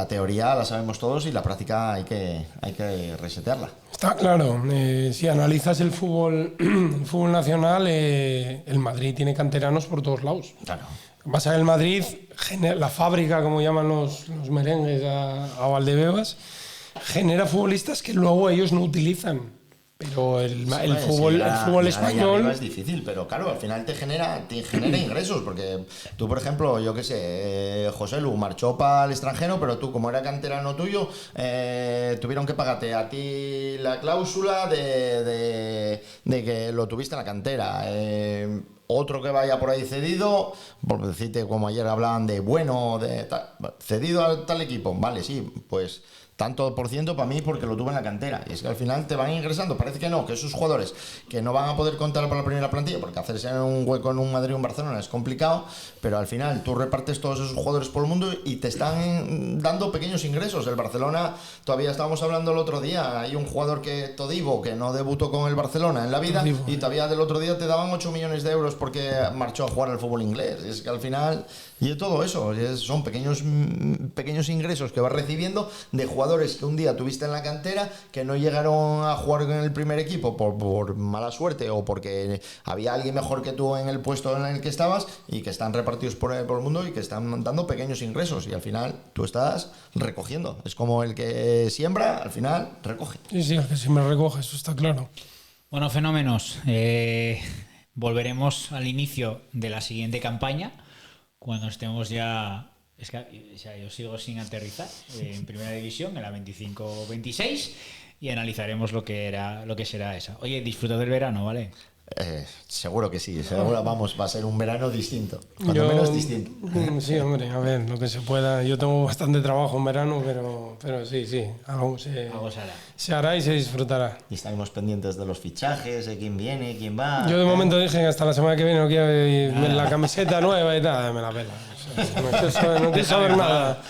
Speaker 3: teoría la sabemos todos y la práctica hay que resetearla.
Speaker 2: Está claro, si analizas el fútbol nacional, el Madrid tiene canteranos por todos lados.
Speaker 3: Claro.
Speaker 2: Vas a ver el Madrid, la fábrica, como llaman los merengues a Valdebebas, genera futbolistas que luego ellos no utilizan. Pero el fútbol español
Speaker 3: es difícil, pero claro, al final te genera ingresos, porque tú, por ejemplo, yo qué sé, José Lu marchó para el extranjero, pero tú, como era canterano tuyo, tuvieron que pagarte a ti la cláusula de que lo tuviste en la cantera. otro que vaya por ahí cedido, por decirte, como ayer hablaban de bueno, cedido a tal equipo, vale, sí, pues tanto por ciento para mí porque lo tuve en la cantera. Y es que al final te van ingresando. Parece que no, que esos jugadores que no van a poder contar para la primera plantilla, porque hacerse un hueco en un Madrid o un Barcelona es complicado, pero al final tú repartes todos esos jugadores por el mundo y te están dando pequeños ingresos. El Barcelona, todavía estábamos hablando el otro día, hay un jugador que Todibo, que no debutó con el Barcelona en la vida, Todibo, y todavía del otro día te daban 8 millones de euros porque marchó a jugar al fútbol inglés. Es que al final, y de todo eso, son pequeños ingresos que vas recibiendo de jugadores que un día tuviste en la cantera, que no llegaron a jugar en el primer equipo por mala suerte o porque había alguien mejor que tú en el puesto en el que estabas, y que están repartidos por el mundo y que están dando pequeños ingresos, y al final tú estás recogiendo. Es como el que siembra, al final recoge.
Speaker 2: Sí, el que siembra recoge, eso está claro.
Speaker 1: Bueno, fenómenos. Volveremos al inicio de la siguiente campaña, cuando estemos ya... Es que o sea, yo sigo sin aterrizar en Primera División, en la 25-26, y analizaremos lo que será esa. Oye, disfruta del verano, ¿vale?
Speaker 3: Seguro que sí, seguro, vamos, va a ser un verano distinto, cuando menos distinto.
Speaker 2: Sí, hombre, a ver, lo que se pueda. Yo tengo bastante trabajo en verano, pero sí, algo se hará y se disfrutará.
Speaker 3: Y estaremos pendientes de los fichajes, de quién viene, quién va.
Speaker 2: Yo de momento dije que hasta la semana que viene no quiero la camiseta nueva y tal, me la pela. O sea, no quiero saber nada.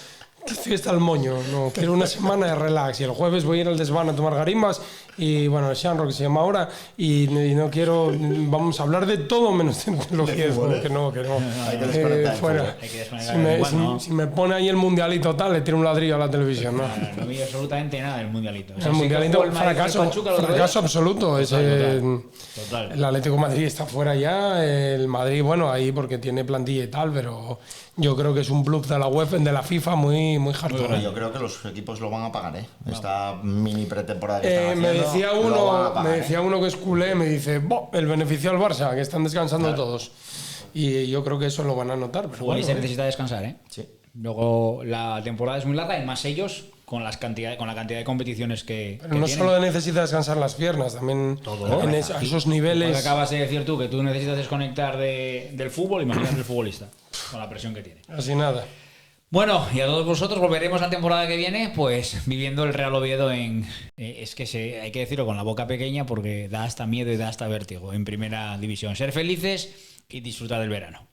Speaker 2: Estoy hasta el moño, no quiero una semana de relax, y el jueves voy a ir al desván a tomar garimbas y bueno, el Shanro que se llama ahora, y no quiero, vamos a hablar de todo menos de lo que es, que no.
Speaker 3: Hay que desconectar
Speaker 2: fuera.
Speaker 1: Hay que desconectar.
Speaker 2: Si me pone ahí el mundialito tal, le tiro un ladrillo a la televisión, ¿no?
Speaker 1: No vi absolutamente nada del mundialito. O sea,
Speaker 2: el mundialito, fracaso absoluto.
Speaker 1: Total.
Speaker 2: El Atlético de Madrid está fuera ya, el Madrid, bueno, ahí porque tiene plantilla y tal, pero yo creo que es un bluff de la UEFA, de la FIFA muy hardcore.
Speaker 3: Yo creo que los equipos lo van a pagar, ¿eh? Esta mini pretemporada que están haciendo,
Speaker 2: me decía uno que es culé, me dice, el beneficio al Barça, que están descansando todos. Y yo creo que eso lo van a notar. Pero
Speaker 1: bueno, se necesita descansar, ¿eh?
Speaker 3: Sí.
Speaker 1: Luego la temporada es muy larga y más ellos con la cantidad de competiciones que
Speaker 2: pero no
Speaker 1: tienen.
Speaker 2: solo necesita descansar las piernas, también a esos niveles.
Speaker 1: Lo que acabas de decir tú, que tú necesitas desconectar del fútbol, imagínate el futbolista, con la presión que tiene.
Speaker 2: Así nada.
Speaker 1: Bueno, y a todos vosotros volveremos la temporada que viene, pues viviendo el Real Oviedo es que hay que decirlo con la boca pequeña porque da hasta miedo y da hasta vértigo en Primera División. Ser felices y disfrutar del verano.